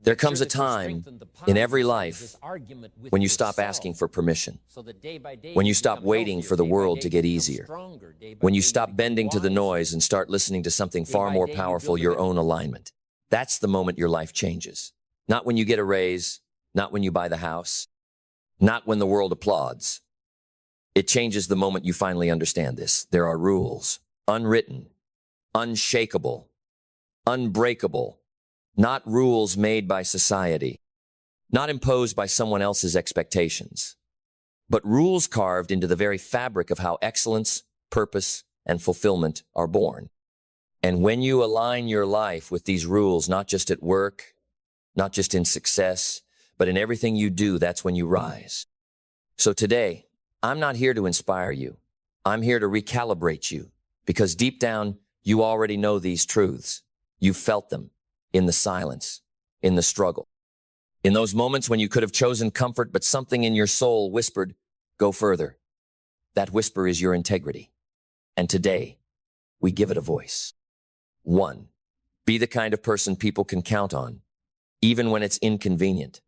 There comes a time in every life when you stop asking for permission, when you stop waiting for the world to get easier, when you stop bending to the noise and start listening to something far more powerful, your own alignment. That's the moment your life changes. Not when you get a raise, not when you buy the house, not when the world applauds. It changes the moment you finally understand this. There are rules, unwritten, unshakable, unbreakable, not rules made by society, not imposed by someone else's expectations, but rules carved into the very fabric of how excellence, purpose, and fulfillment are born. And when you align your life with these rules, not just at work, not just in success, but in everything you do, that's when you rise. So today, I'm not here to inspire you. I'm here to recalibrate you, because deep down, you already know these truths. You've felt them in the silence, in the struggle, in those moments when you could have chosen comfort, but something in your soul whispered, go further. That whisper is your integrity. And today, we give it a voice. 1. Be the kind of person people can count on, even when it's inconvenient.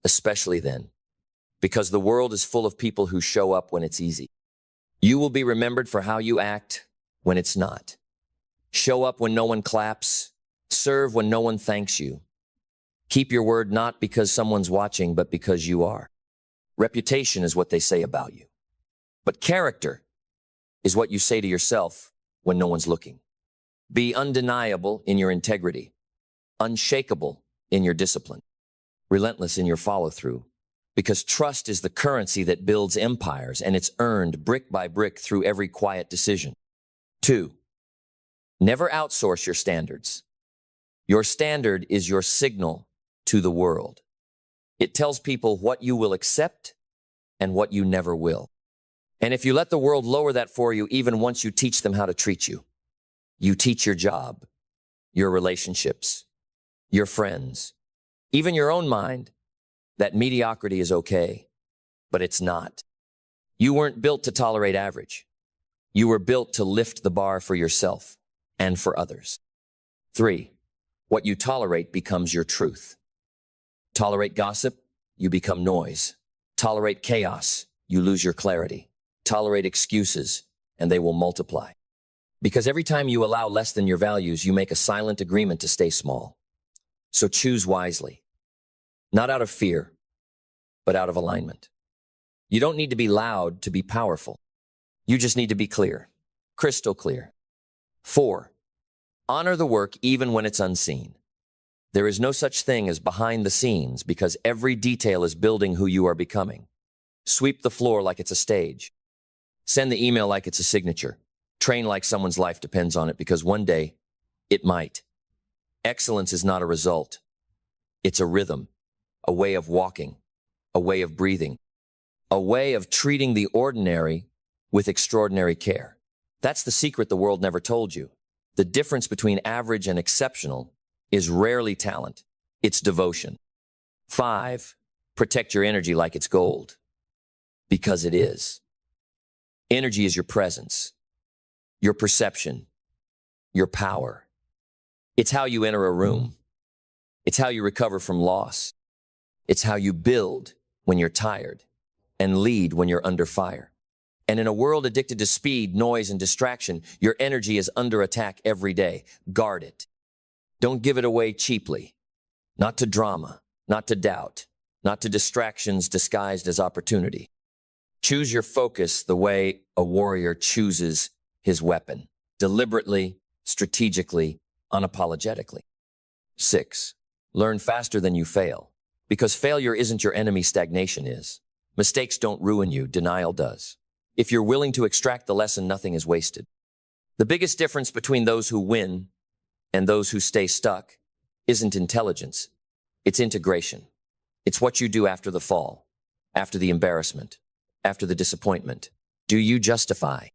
Especially then, because the world is full of people who show up when it's easy. You will be remembered for how you act when it's not. Show up when no one claps. Serve when no one thanks you. Keep your word not because someone's watching, but because you are. Reputation is what they say about you. But character is what you say to yourself when no one's looking. Be undeniable in your integrity, unshakable in your discipline, relentless in your follow-through, because trust is the currency that builds empires, and it's earned brick by brick through every quiet decision. 2. Never outsource your standards. Your standard is your signal to the world. It tells people what you will accept and what you never will. And if you let the world lower that for you, even once you teach them how to treat you, you teach your job, your relationships, your friends, even your own mind, that mediocrity is okay, but it's not. You weren't built to tolerate average. You were built to lift the bar for yourself and for others. 3. What you tolerate becomes your truth. Tolerate gossip, you become noise. Tolerate chaos, you lose your clarity. Tolerate excuses, and they will multiply. Because every time you allow less than your values, you make a silent agreement to stay small. So choose wisely. Not out of fear, but out of alignment. You don't need to be loud to be powerful. You just need to be clear, crystal clear. 4. Honor the work even when it's unseen. There is no such thing as behind the scenes, because every detail is building who you are becoming. Sweep the floor like it's a stage. Send the email like it's a signature. Train like someone's life depends on it, because one day it might. Excellence is not a result. It's a rhythm, a way of walking, a way of breathing, a way of treating the ordinary with extraordinary care. That's the secret the world never told you. The difference between average and exceptional is rarely talent. It's devotion. 5. Protect your energy like it's gold. Because it is. Energy is your presence, your perception, your power. It's how you enter a room. It's how you recover from loss. It's how you build when you're tired and lead when you're under fire. And in a world addicted to speed, noise, and distraction, your energy is under attack every day. Guard it. Don't give it away cheaply. Not to drama, not to doubt, not to distractions disguised as opportunity. Choose your focus the way a warrior chooses his weapon. Deliberately, strategically, unapologetically. 6. Learn faster than you fail. Because failure isn't your enemy, stagnation is. Mistakes don't ruin you, denial does. If you're willing to extract the lesson, nothing is wasted. The biggest difference between those who win and those who stay stuck isn't intelligence. It's integration. It's what you do after the fall, after the embarrassment, after the disappointment. Do you justify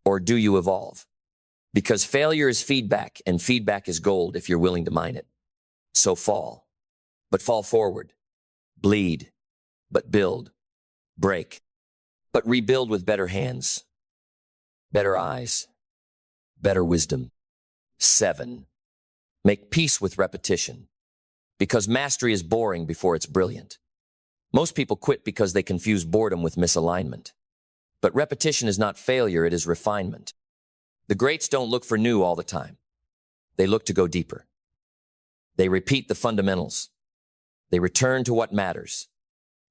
or do you evolve? Because failure is feedback, and feedback is gold if you're willing to mine it. So fall, but fall forward. Bleed, but build. Break, but rebuild with better hands, better eyes, better wisdom. 7. Make peace with repetition. Because mastery is boring before it's brilliant. Most people quit because they confuse boredom with misalignment. But repetition is not failure, it is refinement. The greats don't look for new all the time. They look to go deeper. They repeat the fundamentals. They return to what matters.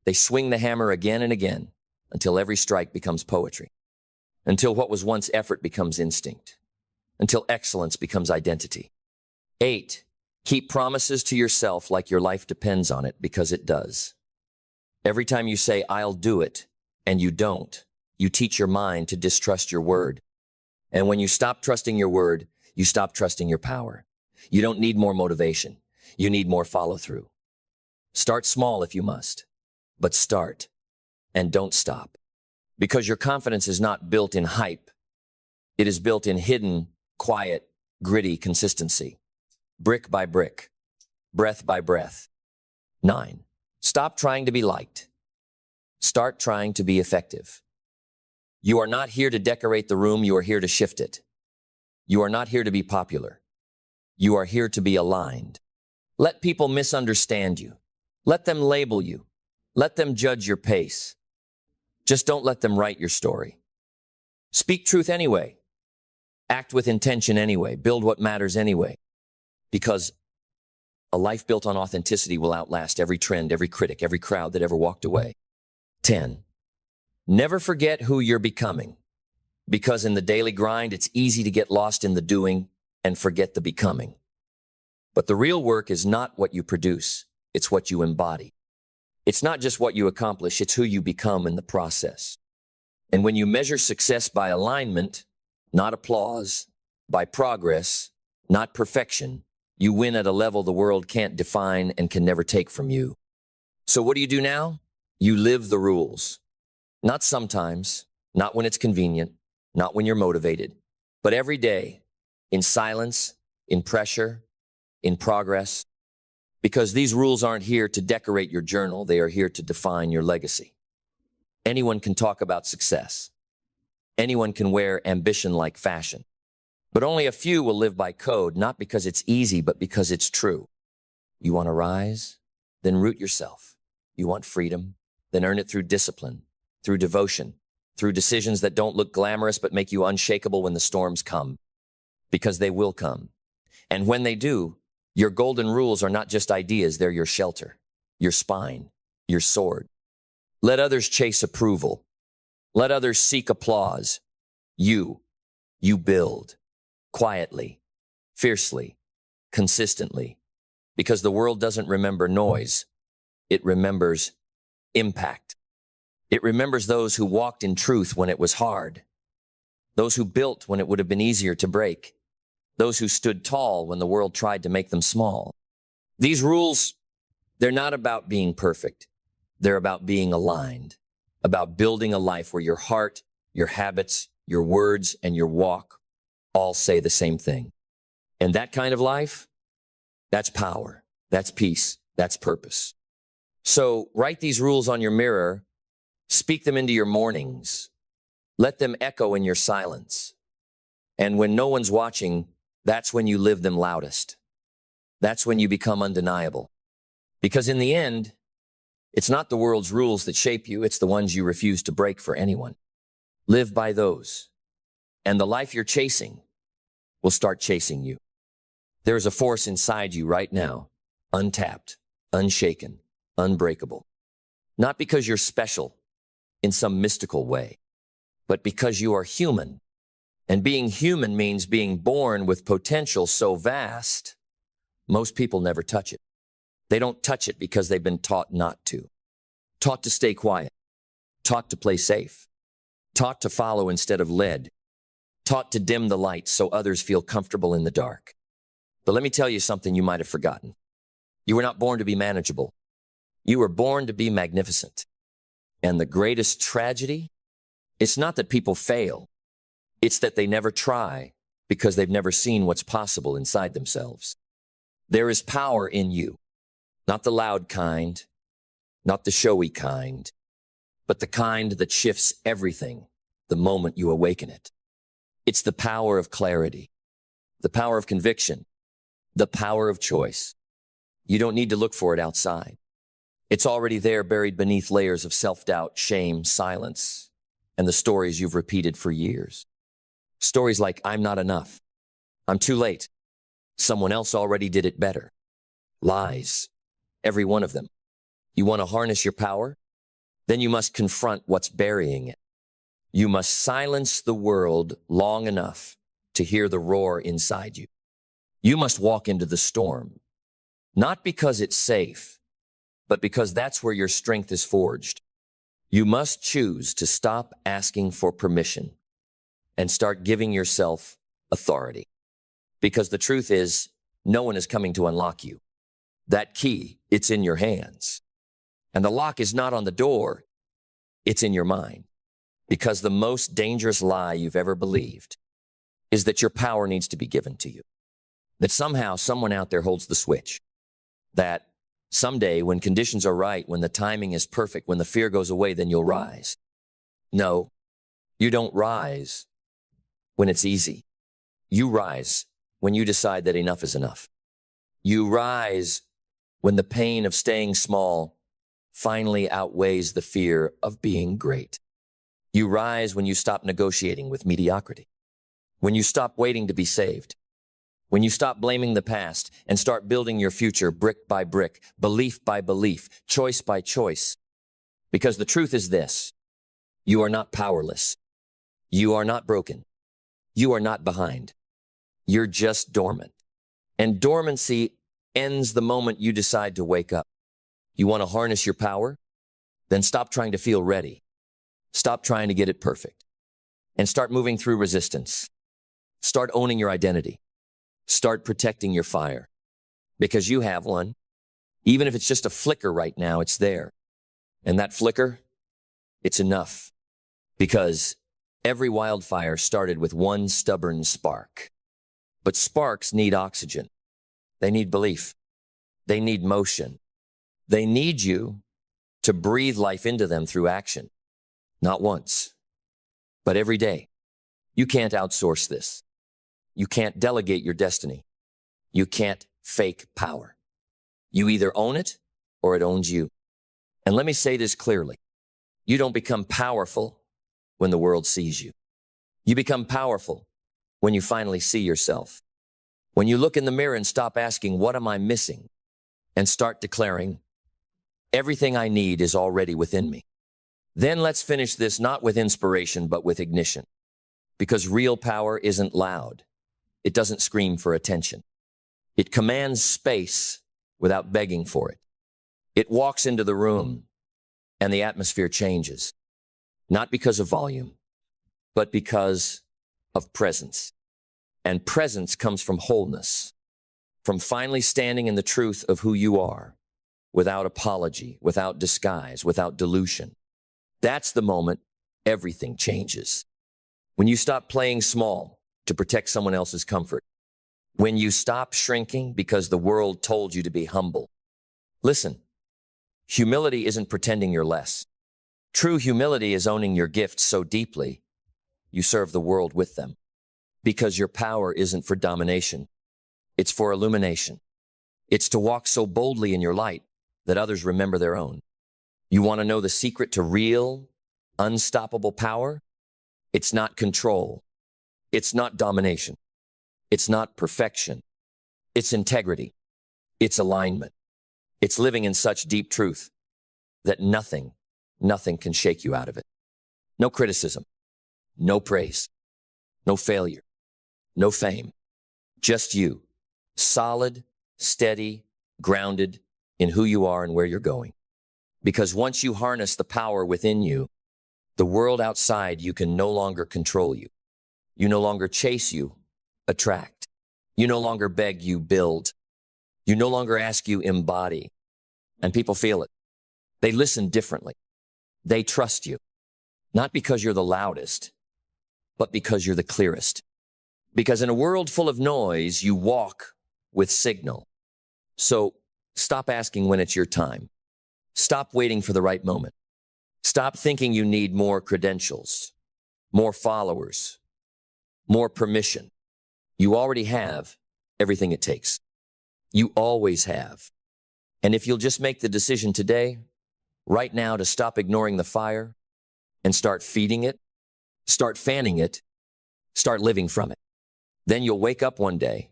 They swing the hammer again and again until every strike becomes poetry. Until what was once effort becomes instinct. Until excellence becomes identity. 8. Keep promises to yourself like your life depends on it, because it does. Every time you say, I'll do it, and you don't, you teach your mind to distrust your word. And when you stop trusting your word, you stop trusting your power. You don't need more motivation. You need more follow-through. Start small if you must, but start and don't stop. Because your confidence is not built in hype. It is built in hidden, quiet, gritty consistency. Brick by brick, breath by breath. 9. Stop trying to be liked. Start trying to be effective. You are not here to decorate the room, you are here to shift it. You are not here to be popular. You are here to be aligned. Let people misunderstand you. Let them label you. Let them judge your pace. Just don't let them write your story. Speak truth anyway. Act with intention anyway. Build what matters anyway. Because a life built on authenticity will outlast every trend, every critic, every crowd that ever walked away. 10. Never forget who you're becoming. Because in the daily grind, it's easy to get lost in the doing and forget the becoming. But the real work is not what you produce, it's what you embody. It's not just what you accomplish, it's who you become in the process. And when you measure success by alignment, not applause, by progress, not perfection, you win at a level the world can't define and can never take from you. So what do you do now? You live the rules. Not sometimes, not when it's convenient, not when you're motivated, but every day, in silence, in pressure, in progress. Because these rules aren't here to decorate your journal, they are here to define your legacy. Anyone can talk about success. Anyone can wear ambition like fashion. But only a few will live by code, not because it's easy, but because it's true. You want to rise? Then root yourself. You want freedom? Then earn it through discipline, through devotion, through decisions that don't look glamorous but make you unshakable when the storms come. Because they will come. And when they do, your golden rules are not just ideas, they're your shelter, your spine, your sword. Let others chase approval. Let others seek applause. You build. Quietly, fiercely, consistently. Because the world doesn't remember noise. It remembers impact. It remembers those who walked in truth when it was hard. Those who built when it would have been easier to break. Those who stood tall when the world tried to make them small. These rules, they're not about being perfect. They're about being aligned. About building a life where your heart, your habits, your words, and your walk all say the same thing. And that kind of life, that's power, that's peace, that's purpose. So write these rules on your mirror, speak them into your mornings, let them echo in your silence. And when no one's watching, that's when you live them loudest. That's when you become undeniable. Because in the end, it's not the world's rules that shape you, it's the ones you refuse to break for anyone. Live by those. And the life you're chasing will start chasing you. There is a force inside you right now, untapped, unshaken, unbreakable. Not because you're special in some mystical way, but because you are human. And being human means being born with potential so vast, most people never touch it. They don't touch it because they've been taught not to. Taught to stay quiet. Taught to play safe. Taught to follow instead of led. Taught to dim the light so others feel comfortable in the dark. But let me tell you something you might have forgotten. You were not born to be manageable. You were born to be magnificent. And the greatest tragedy, it's not that people fail. It's that they never try because they've never seen what's possible inside themselves. There is power in you. Not the loud kind, not the showy kind, but the kind that shifts everything the moment you awaken it. It's the power of clarity, the power of conviction, the power of choice, You don't need to look for it outside. It's already there, buried beneath layers of self-doubt, shame, silence, and the stories you've repeated for years. Stories like, I'm not enough. I'm too late. Someone else already did it better. Lies. Every one of them. You want to harness your power? Then you must confront what's burying it. You must silence the world long enough to hear the roar inside you. You must walk into the storm, not because it's safe, but because that's where your strength is forged. You must choose to stop asking for permission and start giving yourself authority. Because the truth is, no one is coming to unlock you. That key, it's in your hands. And the lock is not on the door, it's in your mind. Because the most dangerous lie you've ever believed is that your power needs to be given to you. That somehow someone out there holds the switch. That someday when conditions are right, when the timing is perfect, when the fear goes away, then you'll rise. No, you don't rise when it's easy. You rise when you decide that enough is enough. You rise when the pain of staying small finally outweighs the fear of being great. You rise when you stop negotiating with mediocrity. When you stop waiting to be saved. When you stop blaming the past and start building your future brick by brick, belief by belief, choice by choice. Because the truth is this: you are not powerless. You are not broken. You are not behind. You're just dormant. And dormancy ends the moment you decide to wake up. You want to harness your power? Then stop trying to feel ready. Stop trying to get it perfect. And start moving through resistance. Start owning your identity. Start protecting your fire. Because you have one. Even if it's just a flicker right now, it's there. And that flicker, it's enough. Because every wildfire started with one stubborn spark. But sparks need oxygen. They need belief. They need motion. They need you to breathe life into them through action. Not once, but every day. You can't outsource this. You can't delegate your destiny. You can't fake power. You either own it or it owns you. And let me say this clearly. You don't become powerful when the world sees you. You become powerful when you finally see yourself. When you look in the mirror and stop asking, what am I missing? And start declaring, everything I need is already within me. Then let's finish this not with inspiration, but with ignition. Because real power isn't loud. It doesn't scream for attention. It commands space without begging for it. It walks into the room and the atmosphere changes. Not because of volume, but because of presence. And presence comes from wholeness, from finally standing in the truth of who you are, without apology, without disguise, without dilution. That's the moment everything changes. When you stop playing small to protect someone else's comfort. When you stop shrinking because the world told you to be humble. Listen, humility isn't pretending you're less. True humility is owning your gifts so deeply you serve the world with them. Because your power isn't for domination. It's for illumination. It's to walk so boldly in your light that others remember their own. You want to know the secret to real, unstoppable power? It's not control. It's not domination. It's not perfection. It's integrity. It's alignment. It's living in such deep truth that nothing can shake you out of it. No criticism. No praise. No failure. No fame. Just you. Solid, steady, grounded in who you are and where you're going. Because once you harness the power within you, the world outside you can no longer control you. You no longer chase you, attract. You no longer beg, you build. You no longer ask, you embody. And people feel it. They listen differently. They trust you. Not because you're the loudest, but because you're the clearest. Because in a world full of noise, you walk with signal. So stop asking when it's your time. Stop waiting for the right moment. Stop thinking you need more credentials, more followers, more permission. You already have everything it takes. You always have. And if you'll just make the decision today, right now, to stop ignoring the fire and start feeding it, start fanning it, start living from it, then you'll wake up one day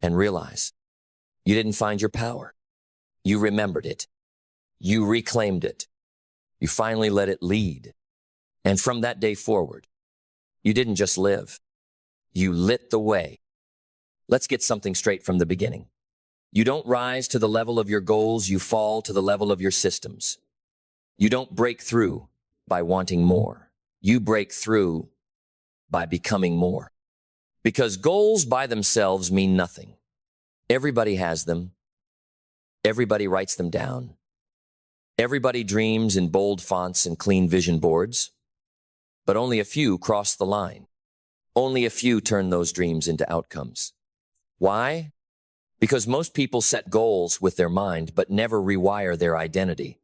and realize you didn't find your power. You remembered it. You reclaimed it. You finally let it lead. And from that day forward, you didn't just live. You lit the way. Let's get something straight from the beginning. You don't rise to the level of your goals, you fall to the level of your systems. You don't break through by wanting more. You break through by becoming more. Because goals by themselves mean nothing. Everybody has them. Everybody writes them down. Everybody dreams in bold fonts and clean vision boards. But only a few cross the line. Only a few turn those dreams into outcomes. Why? Because most people set goals with their mind, but never rewire their identity.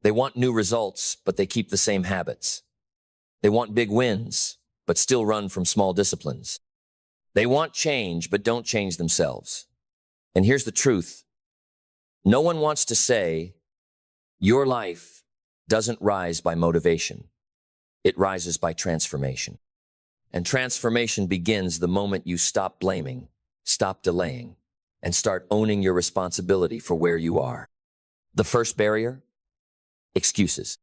They want new results, but they keep the same habits. They want big wins, but still run from small disciplines. They want change, but don't change themselves. And here's the truth. No one wants to say, your life doesn't rise by motivation. It rises by transformation. And transformation begins the moment you stop blaming, stop delaying, and start owning your responsibility for where you are. The first barrier? Excuses.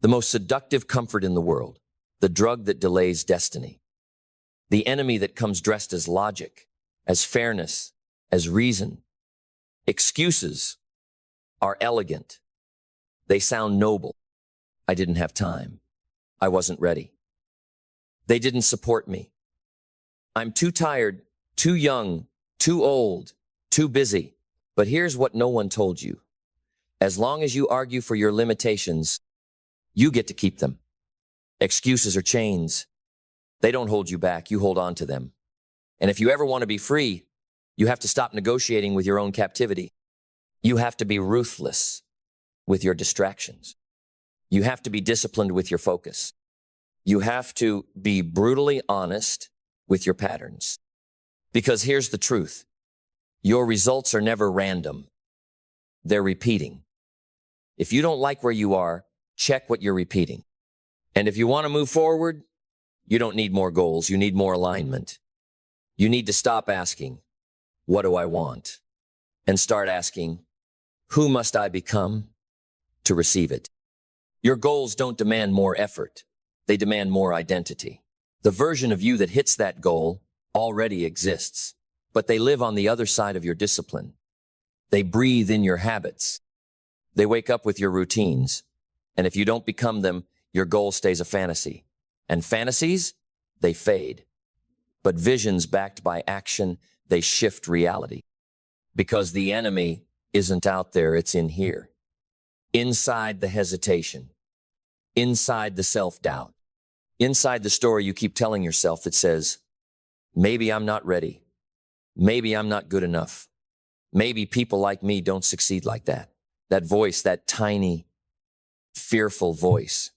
The most seductive comfort in the world. The drug that delays destiny. The enemy that comes dressed as logic, as fairness, as reason. Excuses are elegant. They sound noble. I didn't have time. I wasn't ready. They didn't support me. I'm too tired, too young, too old, too busy. But here's what no one told you. As long as you argue for your limitations, you get to keep them. Excuses are chains. They don't hold you back. You hold on to them. And if you ever want to be free, you have to stop negotiating with your own captivity. You have to be ruthless with your distractions. You have to be disciplined with your focus. You have to be brutally honest with your patterns. Because here's the truth. Your results are never random. They're repeating. If you don't like where you are, check what you're repeating. And if you want to move forward, you don't need more goals. You need more alignment. You need to stop asking, what do I want? And start asking, who must I become to receive it? Your goals don't demand more effort. They demand more identity. The version of you that hits that goal already exists, but they live on the other side of your discipline. They breathe in your habits. They wake up with your routines. And if you don't become them, your goal stays a fantasy. And fantasies, they fade. But visions backed by action, they shift reality. Because the enemy isn't out there, it's in here. Inside the hesitation. Inside the self-doubt. Inside the story you keep telling yourself that says, maybe I'm not ready. Maybe I'm not good enough. Maybe people like me don't succeed like that. That voice, that tiny, fearful voice,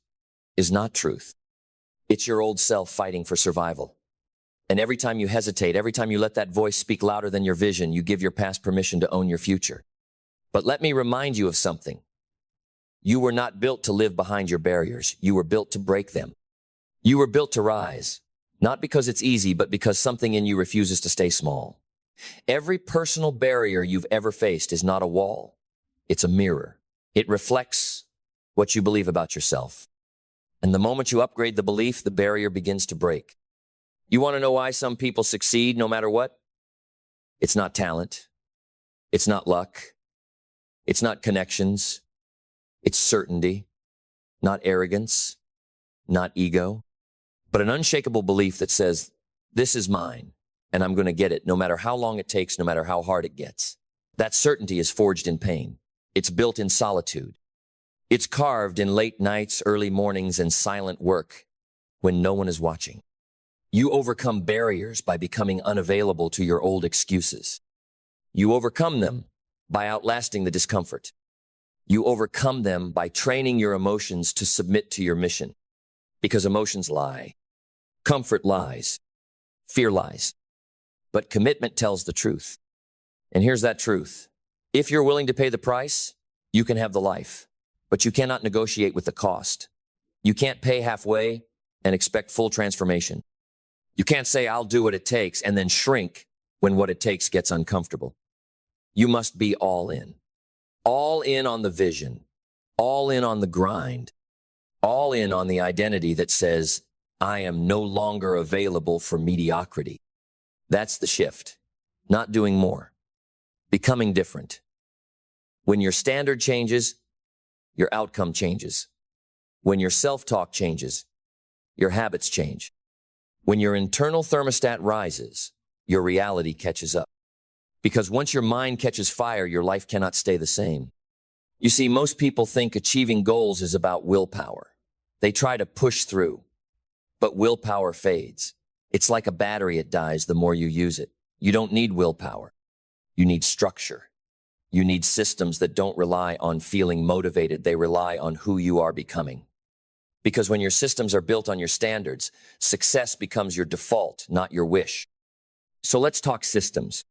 is not truth. It's your old self fighting for survival. And every time you hesitate, every time you let that voice speak louder than your vision, you give your past permission to own your future. But let me remind you of something. You were not built to live behind your barriers. You were built to break them. You were built to rise, not because it's easy, but because something in you refuses to stay small. Every personal barrier you've ever faced is not a wall. It's a mirror. It reflects what you believe about yourself. And the moment you upgrade the belief, the barrier begins to break. You want to know why some people succeed no matter what? It's not talent. It's not luck. It's not connections. It's certainty, not arrogance, not ego, but an unshakable belief that says, this is mine, and I'm going to get it no matter how long it takes, no matter how hard it gets. That certainty is forged in pain. It's built in solitude. It's carved in late nights, early mornings, and silent work when no one is watching. You overcome barriers by becoming unavailable to your old excuses. You overcome them by outlasting the discomfort. You overcome them by training your emotions to submit to your mission. Because emotions lie. Comfort lies. Fear lies. But commitment tells the truth. And here's that truth. If you're willing to pay the price, you can have the life, but you cannot negotiate with the cost. You can't pay halfway and expect full transformation. You can't say, I'll do what it takes, and then shrink when what it takes gets uncomfortable. You must be all in on the vision, all in on the grind, all in on the identity that says, I am no longer available for mediocrity. That's the shift. Not doing more. Becoming different. When your standard changes, your outcome changes. When your self-talk changes, your habits change. When your internal thermostat rises, your reality catches up. Because once your mind catches fire, your life cannot stay the same. You see, most people think achieving goals is about willpower. They try to push through, but willpower fades. It's like a battery, it dies the more you use it. You don't need willpower. You need structure. You need systems that don't rely on feeling motivated. They rely on who you are becoming. Because when your systems are built on your standards, success becomes your default, not your wish. So let's talk systems.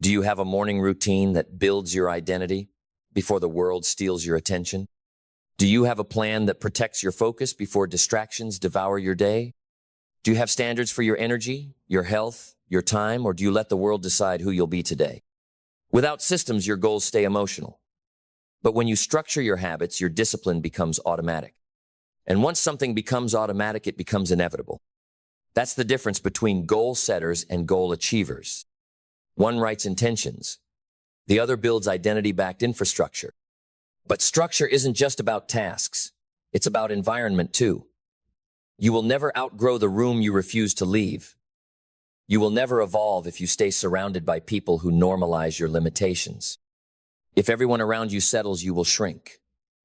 Do you have a morning routine that builds your identity before the world steals your attention? Do you have a plan that protects your focus before distractions devour your day? Do you have standards for your energy, your health, your time, or do you let the world decide who you'll be today? Without systems, your goals stay emotional. But when you structure your habits, your discipline becomes automatic. And once something becomes automatic, it becomes inevitable. That's the difference between goal setters and goal achievers. One writes intentions. The other builds identity-backed infrastructure. But structure isn't just about tasks. It's about environment too. You will never outgrow the room you refuse to leave. You will never evolve if you stay surrounded by people who normalize your limitations. If everyone around you settles, you will shrink.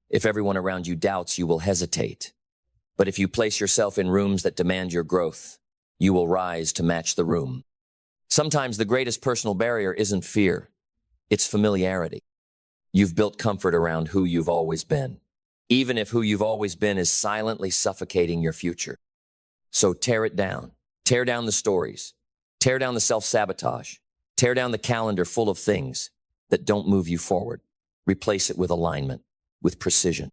If everyone around you doubts, you will hesitate. But if you place yourself in rooms that demand your growth, you will rise to match the room. Sometimes the greatest personal barrier isn't fear. It's familiarity. You've built comfort around who you've always been, even if who you've always been is silently suffocating your future. So tear it down. Tear down the stories. Tear down the self-sabotage. Tear down the calendar full of things that don't move you forward. Replace it with alignment, with precision,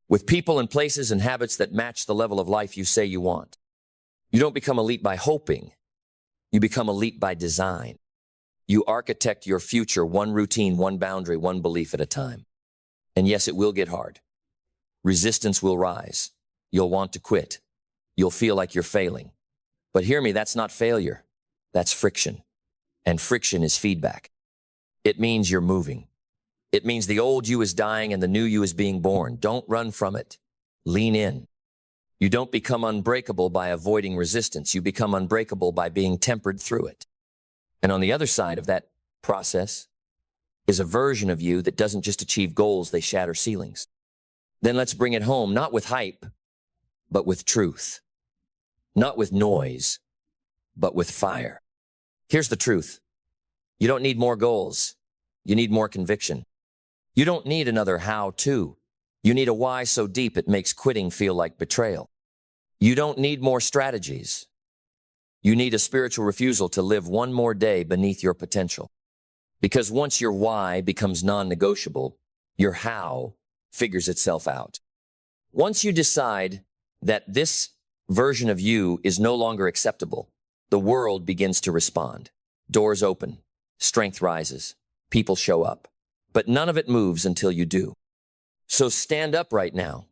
with people and places and habits that match the level of life you say you want. You don't become elite by hoping. You become elite by design. You architect your future one routine, one boundary, one belief at a time. And yes, it will get hard. Resistance will rise. You'll want to quit. You'll feel like you're failing. But hear me, that's not failure. That's friction. And friction is feedback. It means you're moving. It means the old you is dying and the new you is being born. Don't run from it. Lean in. You don't become unbreakable by avoiding resistance. You become unbreakable by being tempered through it. And on the other side of that process is a version of you that doesn't just achieve goals, they shatter ceilings. Then let's bring it home, not with hype, but with truth. Not with noise, but with fire. Here's the truth. You don't need more goals. You need more conviction. You don't need another how-to. You need a why so deep it makes quitting feel like betrayal. You don't need more strategies. You need a spiritual refusal to live one more day beneath your potential. Because once your why becomes non-negotiable, your how figures itself out. Once you decide that this version of you is no longer acceptable, the world begins to respond. Doors open, strength rises, people show up. But none of it moves until you do. So stand up right now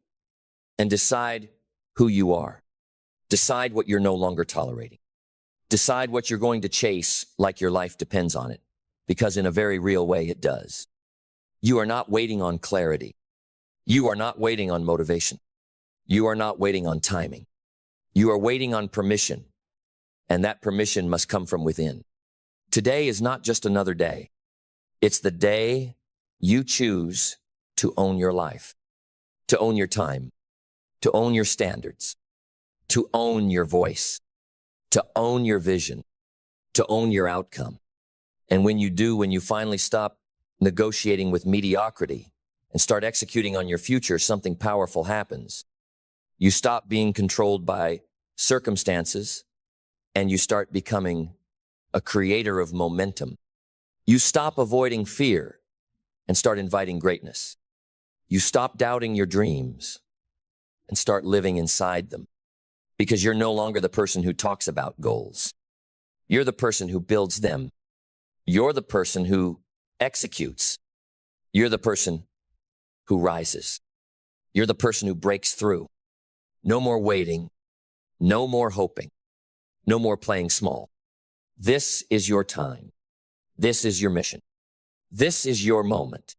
and decide who you are. Decide what you're no longer tolerating. Decide what you're going to chase like your life depends on it, because in a very real way it does. You are not waiting on clarity. You are not waiting on motivation. You are not waiting on timing. You are waiting on permission, and that permission must come from within. Today is not just another day. It's the day you choose to own your life, to own your time, to own your standards, to own your voice, to own your vision, to own your outcome. And when you do, when you finally stop negotiating with mediocrity and start executing on your future, something powerful happens. You stop being controlled by circumstances and you start becoming a creator of momentum. You stop avoiding fear and start inviting greatness. You stop doubting your dreams and start living inside them, because you're no longer the person who talks about goals. You're the person who builds them. You're the person who executes. You're the person who rises. You're the person who breaks through. No more waiting. No more hoping. No more playing small. This is your time. This is your mission. This is your moment.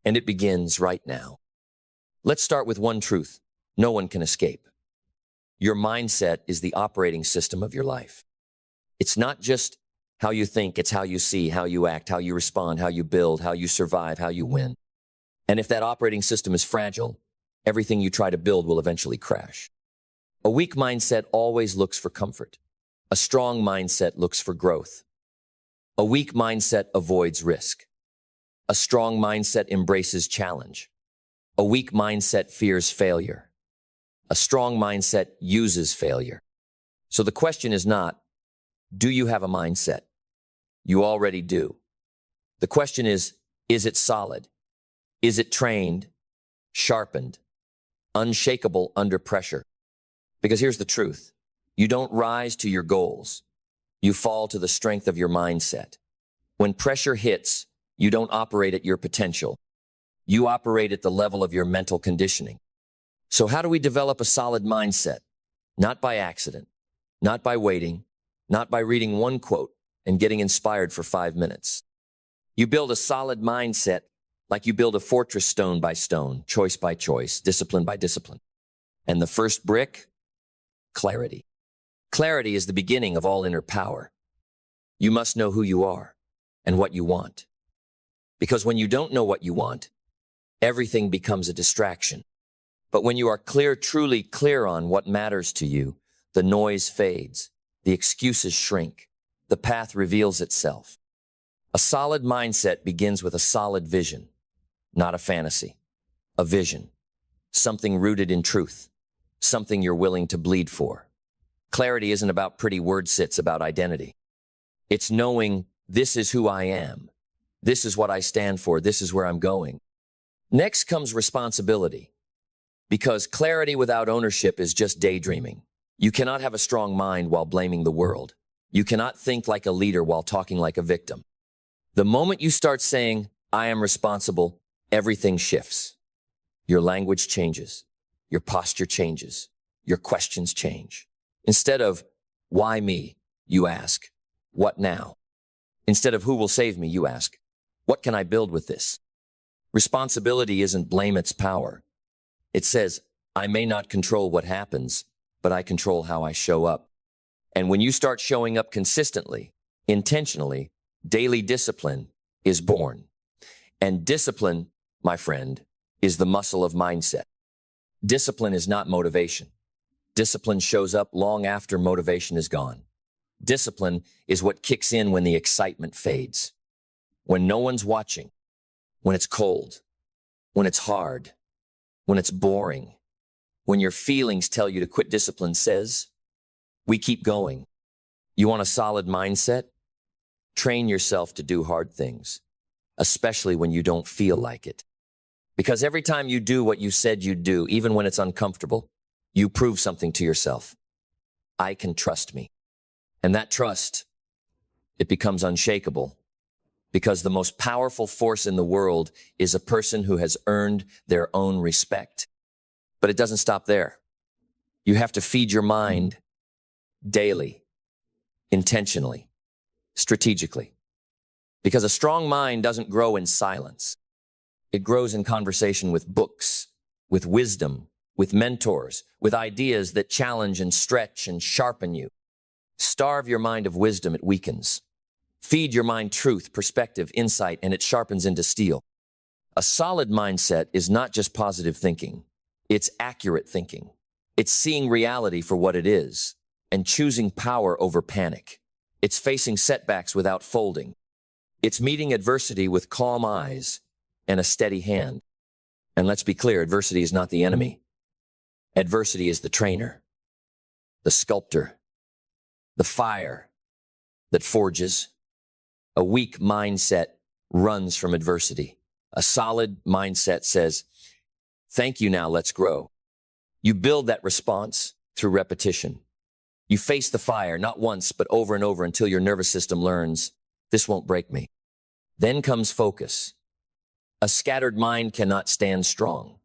And it begins right now. Let's start with one truth no one can escape. Your mindset is the operating system of your life. It's not just how you think, it's how you see, how you act, how you respond, how you build, how you survive, how you win. And if that operating system is fragile, everything you try to build will eventually crash. A weak mindset always looks for comfort. A strong mindset looks for growth. A weak mindset avoids risk. A strong mindset embraces challenge. A weak mindset fears failure. A strong mindset uses failure. So the question is not, do you have a mindset? You already do. The question is it solid? Is it trained, sharpened, unshakable under pressure? Because here's the truth. You don't rise to your goals. You fall to the strength of your mindset. When pressure hits, you don't operate at your potential. You operate at the level of your mental conditioning. So how do we develop a solid mindset? Not by accident, not by waiting, not by reading one quote and getting inspired for 5 minutes. You build a solid mindset like you build a fortress stone by stone, choice by choice, discipline by discipline. And the first brick? Clarity. Clarity is the beginning of all inner power. You must know who you are and what you want. Because when you don't know what you want, everything becomes a distraction. But when you are clear, truly clear on what matters to you, the noise fades, the excuses shrink, the path reveals itself. A solid mindset begins with a solid vision, not a fantasy, a vision, something rooted in truth, something you're willing to bleed for. Clarity isn't about pretty words, it's about identity. It's knowing this is who I am. This is what I stand for. This is where I'm going. Next comes responsibility. Because clarity without ownership is just daydreaming. You cannot have a strong mind while blaming the world. You cannot think like a leader while talking like a victim. The moment you start saying, I am responsible, everything shifts. Your language changes. Your posture changes. Your questions change. Instead of, why me? You ask, what now? Instead of who will save me? You ask, what can I build with this? Responsibility isn't blame, it's power. It says, I may not control what happens, but I control how I show up. And when you start showing up consistently, intentionally, daily discipline is born. And discipline, my friend, is the muscle of mindset. Discipline is not motivation. Discipline shows up long after motivation is gone. Discipline is what kicks in when the excitement fades. When no one's watching, when it's cold, when it's hard, when it's boring, when your feelings tell you to quit, discipline says, we keep going. You want a solid mindset? Train yourself to do hard things, especially when you don't feel like it. Because every time you do what you said you'd do, even when it's uncomfortable, you prove something to yourself. I can trust me. And that trust, it becomes unshakable. Because the most powerful force in the world is a person who has earned their own respect. But it doesn't stop there. You have to feed your mind daily, intentionally, strategically. Because a strong mind doesn't grow in silence. It grows in conversation with books, with wisdom, with mentors, with ideas that challenge and stretch and sharpen you. Starve your mind of wisdom, it weakens. Feed your mind truth, perspective, insight, and it sharpens into steel. A solid mindset is not just positive thinking. It's accurate thinking. It's seeing reality for what it is and choosing power over panic. It's facing setbacks without folding. It's meeting adversity with calm eyes and a steady hand. And let's be clear, adversity is not the enemy. Adversity is the trainer, the sculptor, the fire that forges. A weak mindset runs from adversity. A solid mindset says, thank you, now let's grow. You build that response through repetition. You face the fire, not once, but over and over until your nervous system learns, this won't break me. Then comes focus. A scattered mind cannot stand strong.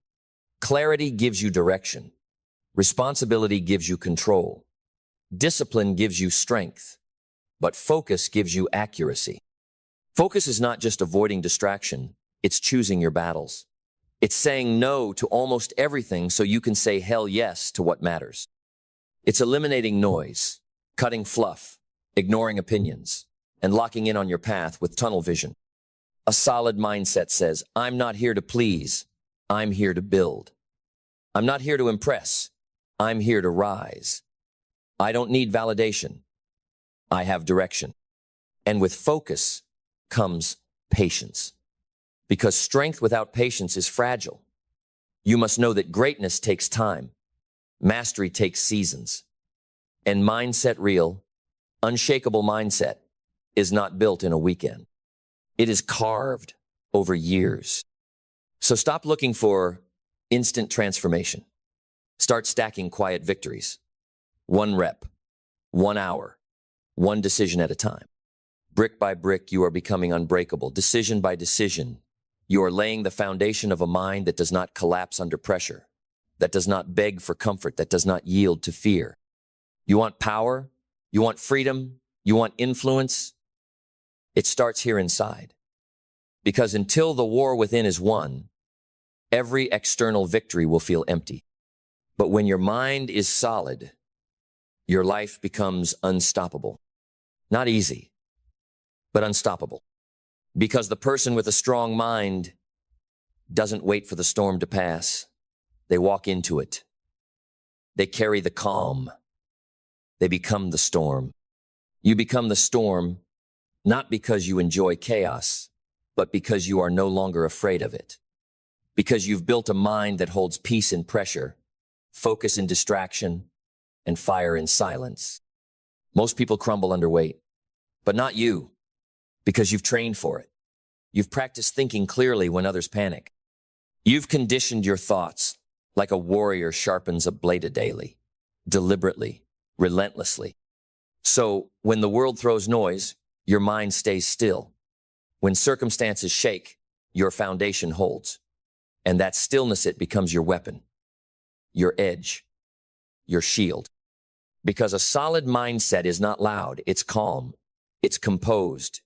Clarity gives you direction. Responsibility gives you control. Discipline gives you strength. But focus gives you accuracy. Focus is not just avoiding distraction, it's choosing your battles. It's saying no to almost everything so you can say hell yes to what matters. It's eliminating noise, cutting fluff, ignoring opinions, and locking in on your path with tunnel vision. A solid mindset says, I'm not here to please, I'm here to build. I'm not here to impress, I'm here to rise. I don't need validation, I have direction. And with focus comes patience. Because strength without patience is fragile. You must know that greatness takes time. Mastery takes seasons. And mindset real, unshakable mindset is not built in a weekend. It is carved over years. So stop looking for instant transformation. Start stacking quiet victories. 1 rep, 1 hour, 1 decision at a time. Brick by brick, you are becoming unbreakable. Decision by decision, you are laying the foundation of a mind that does not collapse under pressure, that does not beg for comfort, that does not yield to fear. You want power? You want freedom? You want influence? It starts here inside. Because until the war within is won, every external victory will feel empty. But when your mind is solid, your life becomes unstoppable. Not easy, but unstoppable. Because the person with a strong mind doesn't wait for the storm to pass. They walk into it. They carry the calm. They become the storm. You become the storm not because you enjoy chaos, but because you are no longer afraid of it. Because you've built a mind that holds peace in pressure, focus in distraction, and fire in silence. Most people crumble under weight, but not you, because you've trained for it. You've practiced thinking clearly when others panic. You've conditioned your thoughts like a warrior sharpens a blade daily, deliberately, relentlessly. So when the world throws noise, your mind stays still. When circumstances shake, your foundation holds. And that stillness, it becomes your weapon, your edge, your shield. Because a solid mindset is not loud, it's calm, it's composed.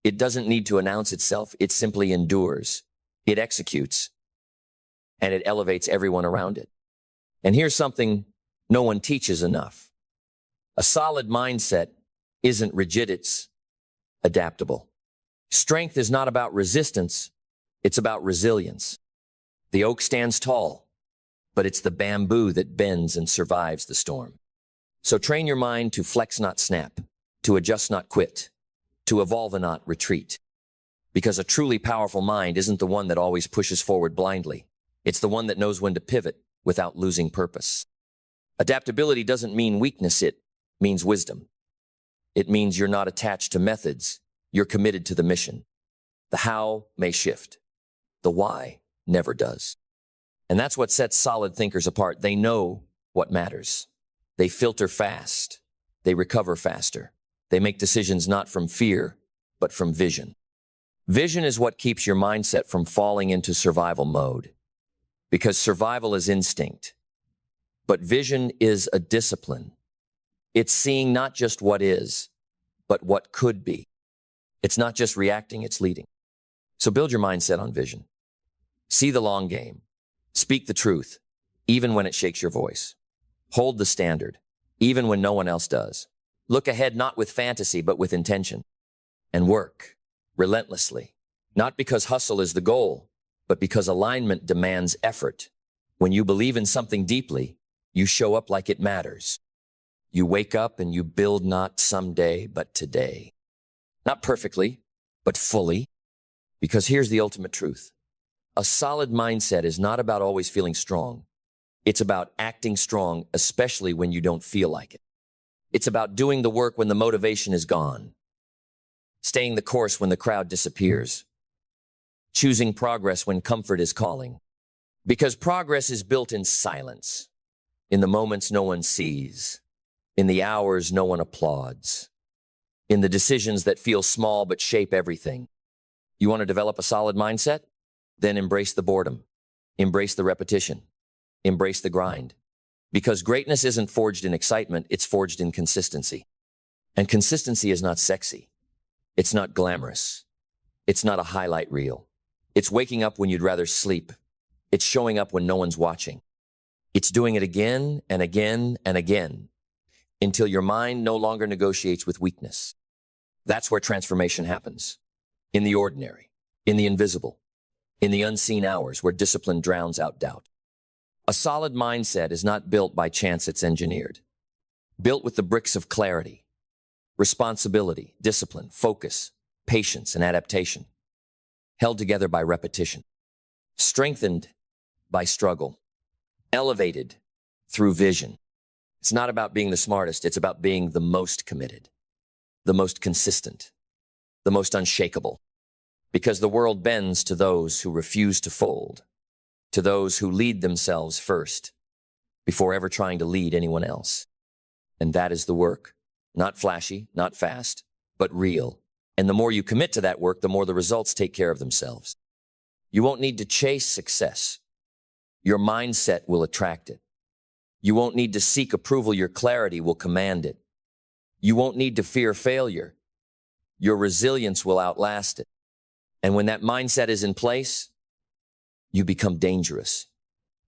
It doesn't need to announce itself, it simply endures. It executes, and it elevates everyone around it. And here's something no one teaches enough. A solid mindset isn't rigid, it's adaptable. Strength is not about resistance, it's about resilience. The oak stands tall, but it's the bamboo that bends and survives the storm. So train your mind to flex, not snap, to adjust, not quit, to evolve and not retreat. Because a truly powerful mind isn't the one that always pushes forward blindly. It's the one that knows when to pivot without losing purpose. Adaptability doesn't mean weakness, it means wisdom. It means you're not attached to methods, you're committed to the mission. The how may shift, the why never does. And that's what sets solid thinkers apart. They know what matters. They filter fast. They recover faster. They make decisions not from fear, but from vision. Vision is what keeps your mindset from falling into survival mode. Because survival is instinct. But vision is a discipline. It's seeing not just what is, but what could be. It's not just reacting, it's leading. So build your mindset on vision. See the long game. Speak the truth, even when it shakes your voice. Hold the standard, even when no one else does. Look ahead not with fantasy, but with intention. And work relentlessly. Not because hustle is the goal, but because alignment demands effort. When you believe in something deeply, you show up like it matters. You wake up and you build not someday, but today. Not perfectly, but fully. Because here's the ultimate truth. A solid mindset is not about always feeling strong. It's about acting strong, especially when you don't feel like it. It's about doing the work when the motivation is gone. Staying the course when the crowd disappears. choosing progress when comfort is calling. Because progress is built in silence, in the moments no one sees, in the hours no one applauds, in the decisions that feel small but shape everything. You want to develop a solid mindset? Then embrace the boredom, embrace the repetition, embrace the grind. Because greatness isn't forged in excitement, it's forged in consistency. And consistency is not sexy. It's not glamorous. It's not a highlight reel. It's waking up when you'd rather sleep. It's showing up when no one's watching. It's doing it again and again and again until your mind no longer negotiates with weakness. That's where transformation happens. In the ordinary, in the invisible, in the unseen hours where discipline drowns out doubt. A solid mindset is not built by chance, it's engineered. Built with the bricks of clarity, responsibility, discipline, focus, patience, and adaptation. Held together by repetition. Strengthened by struggle. Elevated through vision. It's not about being the smartest, it's about being the most committed, the most consistent, the most unshakable. Because the world bends to those who refuse to fold, to those who lead themselves first, before ever trying to lead anyone else. And that is the work. Not flashy, not fast, but real. And the more you commit to that work, the more the results take care of themselves. You won't need to chase success. Your mindset will attract it. You won't need to seek approval. Your clarity will command it. You won't need to fear failure. Your resilience will outlast it. And when that mindset is in place, you become dangerous.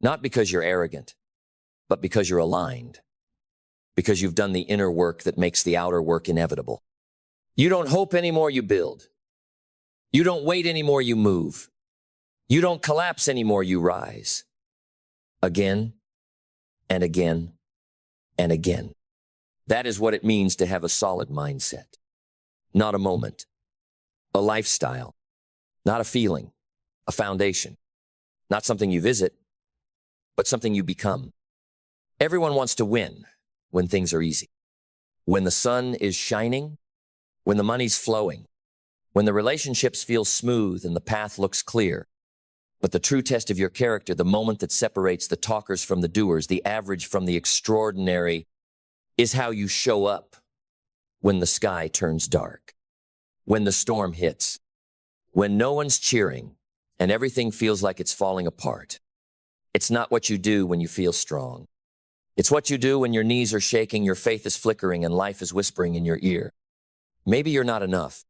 Not because you're arrogant, but because you're aligned. Because you've done the inner work that makes the outer work inevitable. You don't hope anymore, you build. You don't wait anymore, you move. You don't collapse anymore, you rise. Again and again and again. That is what it means to have a solid mindset. Not a moment, a lifestyle, not a feeling, a foundation, not something you visit, but something you become. Everyone wants to win when things are easy, when the sun is shining, when the money's flowing, when the relationships feel smooth and the path looks clear. But the true test of your character, the moment that separates the talkers from the doers, the average from the extraordinary, is how you show up when the sky turns dark, when the storm hits, when no one's cheering and everything feels like it's falling apart. It's not what you do when you feel strong. It's what you do when your knees are shaking, your faith is flickering, and life is whispering in your ear. Maybe you're not enough.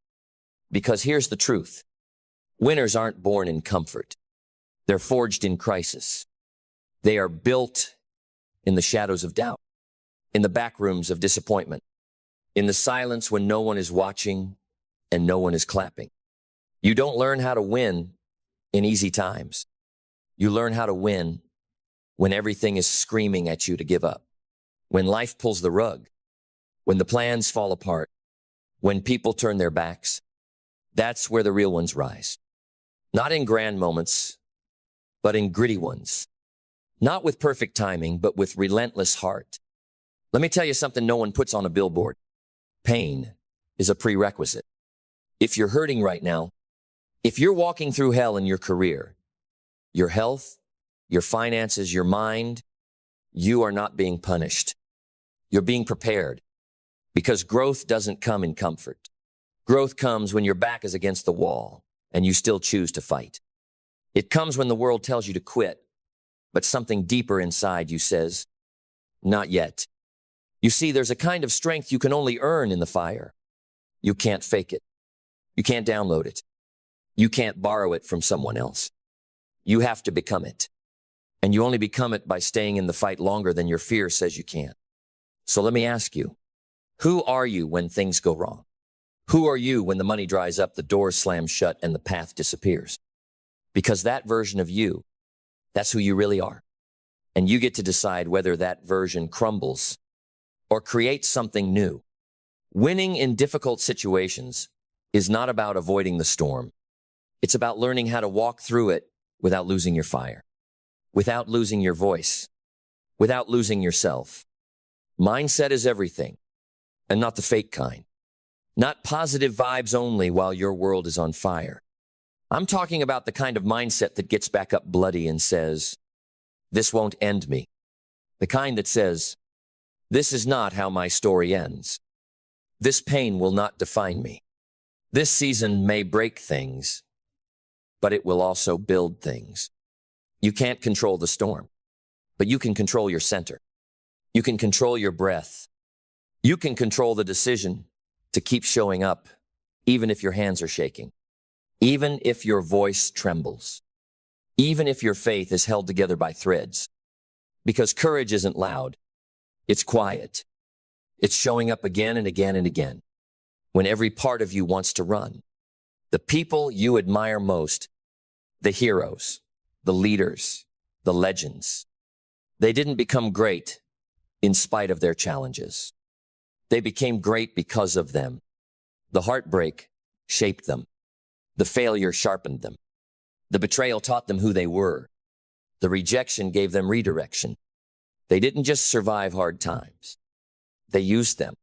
Because here's the truth. Winners aren't born in comfort. They're forged in crisis. They are built in the shadows of doubt, in the back rooms of disappointment, in the silence when no one is watching and no one is clapping. You don't learn how to win in easy times. You learn how to win when everything is screaming at you to give up, when life pulls the rug, when the plans fall apart, when people turn their backs. That's where the real ones rise. Not in grand moments, but in gritty ones. Not with perfect timing, but with relentless heart. Let me tell you something no one puts on a billboard. Pain is a prerequisite. If you're hurting right now, if you're walking through hell in your career, your health, your finances, your mind, you are not being punished. You're being prepared. Because growth doesn't come in comfort. Growth comes when your back is against the wall and you still choose to fight. It comes when the world tells you to quit, but something deeper inside you says, not yet. You see, there's a kind of strength you can only earn in the fire. You can't fake it. You can't download it. You can't borrow it from someone else. You have to become it. And you only become it by staying in the fight longer than your fear says you can. So let me ask you, who are you when things go wrong? Who are you when the money dries up, the doors slam shut, and the path disappears? Because that version of you, that's who you really are. And you get to decide whether that version crumbles or creates something new. Winning in difficult situations is not about avoiding the storm. It's about learning how to walk through it without losing your fire, without losing your voice, without losing yourself. Mindset is everything, and not the fake kind. Not positive vibes only while your world is on fire. I'm talking about the kind of mindset that gets back up bloody and says, "This won't end me." The kind that says, "This is not how my story ends. This pain will not define me. This season may break things, but it will also build things." You can't control the storm, but you can control your center. You can control your breath. You can control the decision to keep showing up, even if your hands are shaking, even if your voice trembles, even if your faith is held together by threads. Because courage isn't loud. It's quiet. It's showing up again and again and again when every part of you wants to run. The people you admire most, the heroes, the leaders, the legends, they didn't become great in spite of their challenges. They became great because of them. The heartbreak shaped them. The failure sharpened them. The betrayal taught them who they were. The rejection gave them redirection. They didn't just survive hard times. They used them.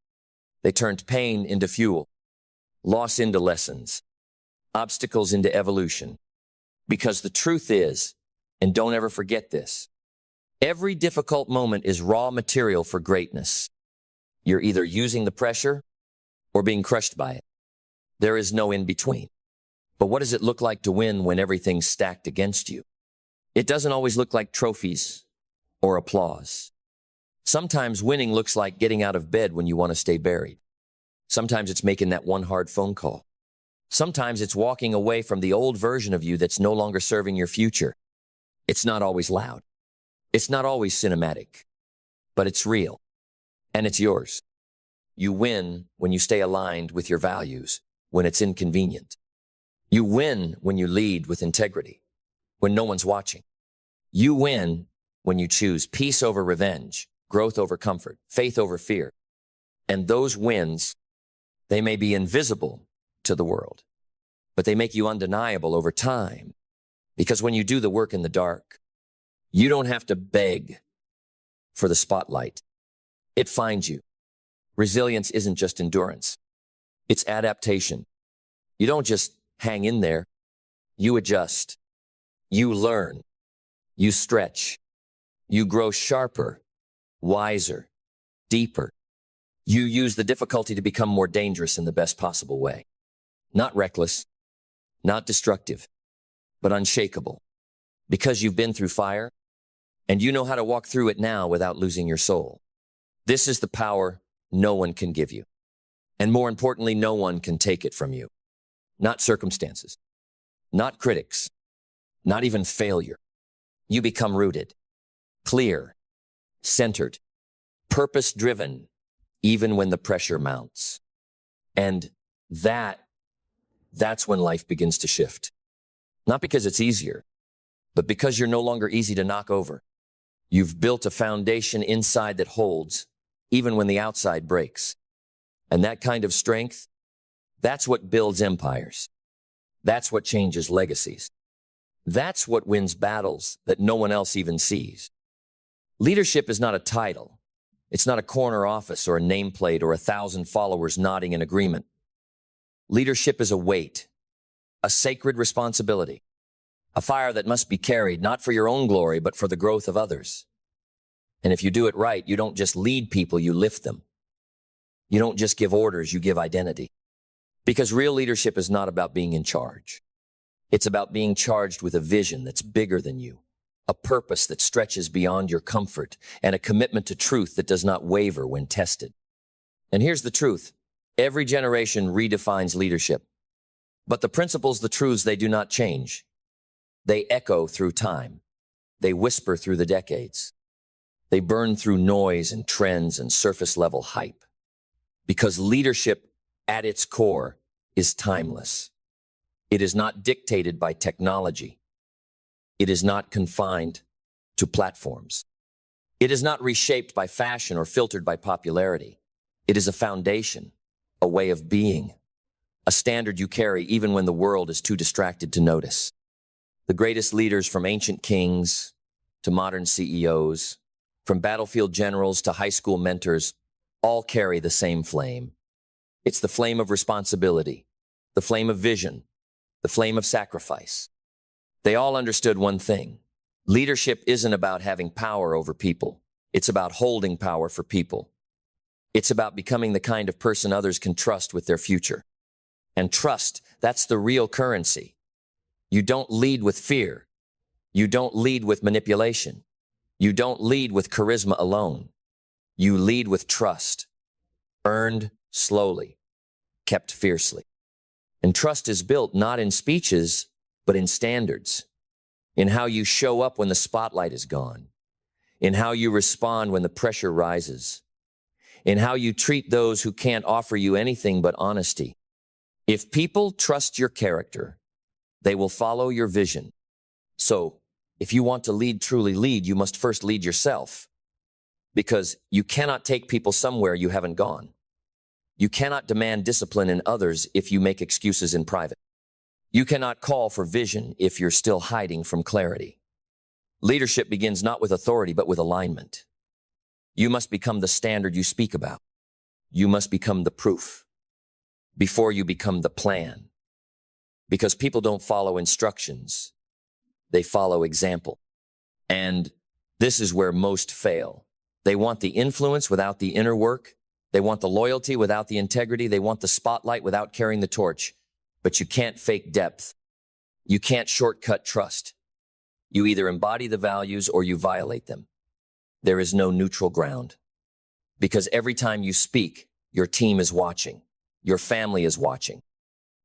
They turned pain into fuel, loss into lessons, obstacles into evolution. Because the truth is, and don't ever forget this, every difficult moment is raw material for greatness. You're either using the pressure or being crushed by it. There is no in between. But what does it look like to win when everything's stacked against you? It doesn't always look like trophies or applause. Sometimes winning looks like getting out of bed when you want to stay buried. Sometimes it's making that one hard phone call. Sometimes it's walking away from the old version of you that's no longer serving your future. It's not always loud. It's not always cinematic, but it's real, and it's yours. You win when you stay aligned with your values, when it's inconvenient. You win when you lead with integrity, when no one's watching. You win when you choose peace over revenge, growth over comfort, faith over fear. And those wins, they may be invisible to the world, but they make you undeniable over time. Because when you do the work in the dark, you don't have to beg for the spotlight. It finds you. Resilience isn't just endurance. It's adaptation. You don't just hang in there. You adjust. You learn. You stretch. You grow sharper, wiser, deeper. You use the difficulty to become more dangerous in the best possible way. Not reckless, not destructive, but unshakable. Because you've been through fire, and you know how to walk through it now without losing your soul. This is the power no one can give you. And more importantly, no one can take it from you. Not circumstances, not critics, not even failure. You become rooted, clear, centered, purpose-driven, even when the pressure mounts. And that's when life begins to shift. Not because it's easier, but because you're no longer easy to knock over. You've built a foundation inside that holds, even when the outside breaks. And that kind of strength, that's what builds empires. That's what changes legacies. That's what wins battles that no one else even sees. Leadership is not a title. It's not a corner office or a nameplate or 1,000 followers nodding in agreement. Leadership is a weight, a sacred responsibility, a fire that must be carried not for your own glory, but for the growth of others. And if you do it right, you don't just lead people, you lift them. You don't just give orders, you give identity. Because real leadership is not about being in charge. It's about being charged with a vision that's bigger than you, a purpose that stretches beyond your comfort, and a commitment to truth that does not waver when tested. And here's the truth. Every generation redefines leadership. But the principles, the truths, they do not change. They echo through time. They whisper through the decades. They burn through noise and trends and surface-level hype. Because leadership, at its core, is timeless. It is not dictated by technology. It is not confined to platforms. It is not reshaped by fashion or filtered by popularity. It is a foundation, a way of being, a standard you carry even when the world is too distracted to notice. The greatest leaders, from ancient kings to modern CEOs, from battlefield generals to high school mentors, all carry the same flame. It's the flame of responsibility, the flame of vision, the flame of sacrifice. They all understood one thing. Leadership isn't about having power over people. It's about holding power for people. It's about becoming the kind of person others can trust with their future. And trust, that's the real currency. You don't lead with fear. You don't lead with manipulation. You don't lead with charisma alone. You lead with trust, earned slowly, kept fiercely. And trust is built not in speeches, but in standards, in how you show up when the spotlight is gone, in how you respond when the pressure rises, in how you treat those who can't offer you anything but honesty. If people trust your character, they will follow your vision. So, if you want to lead, truly lead, you must first lead yourself. Because you cannot take people somewhere you haven't gone. You cannot demand discipline in others if you make excuses in private. You cannot call for vision if you're still hiding from clarity. Leadership begins not with authority, but with alignment. You must become the standard you speak about. You must become the proof before you become the plan. Because people don't follow instructions. They follow example. And this is where most fail. They want the influence without the inner work. They want the loyalty without the integrity. They want the spotlight without carrying the torch. But you can't fake depth. You can't shortcut trust. You either embody the values or you violate them. There is no neutral ground. Because every time you speak, your team is watching. Your family is watching.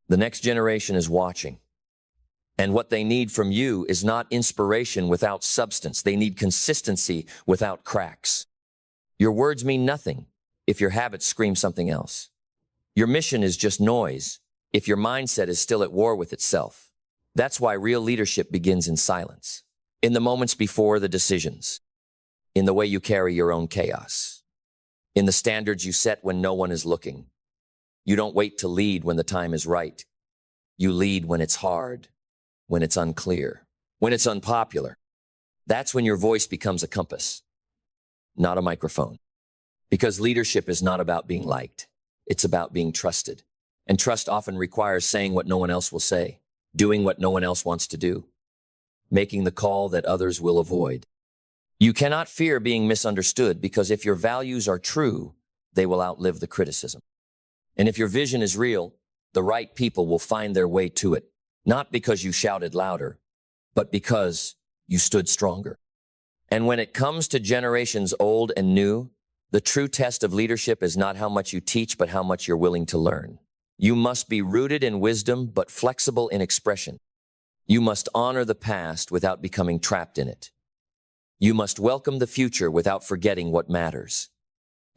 The next generation is watching. And what they need from you is not inspiration without substance. They need consistency without cracks. Your words mean nothing if your habits scream something else. Your mission is just noise if your mindset is still at war with itself. That's why real leadership begins in silence, in the moments before the decisions, in the way you carry your own chaos, in the standards you set when no one is looking. You don't wait to lead when the time is right. You lead when it's hard, when it's unclear, when it's unpopular. That's when your voice becomes a compass, not a microphone. Because leadership is not about being liked. It's about being trusted. And trust often requires saying what no one else will say, doing what no one else wants to do, making the call that others will avoid. You cannot fear being misunderstood because if your values are true, they will outlive the criticism. And if your vision is real, the right people will find their way to it, not because you shouted louder, but because you stood stronger. And when it comes to generations old and new, the true test of leadership is not how much you teach, but how much you're willing to learn. You must be rooted in wisdom, but flexible in expression. You must honor the past without becoming trapped in it. You must welcome the future without forgetting what matters.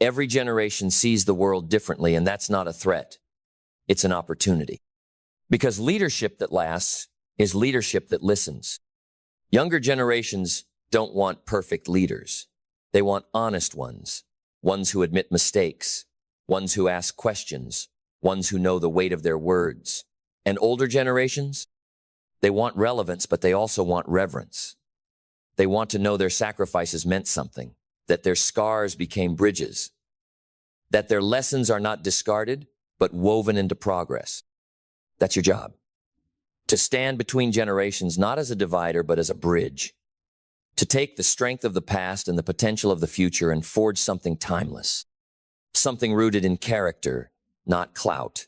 Every generation sees the world differently, and that's not a threat. It's an opportunity. Because leadership that lasts is leadership that listens. Younger generations don't want perfect leaders. They want honest ones, ones who admit mistakes, ones who ask questions, ones who know the weight of their words. And older generations, they want relevance, but they also want reverence. They want to know their sacrifices meant something, that their scars became bridges, that their lessons are not discarded, but woven into progress. That's your job. To stand between generations, not as a divider, but as a bridge. To take the strength of the past and the potential of the future and forge something timeless. Something rooted in character, not clout.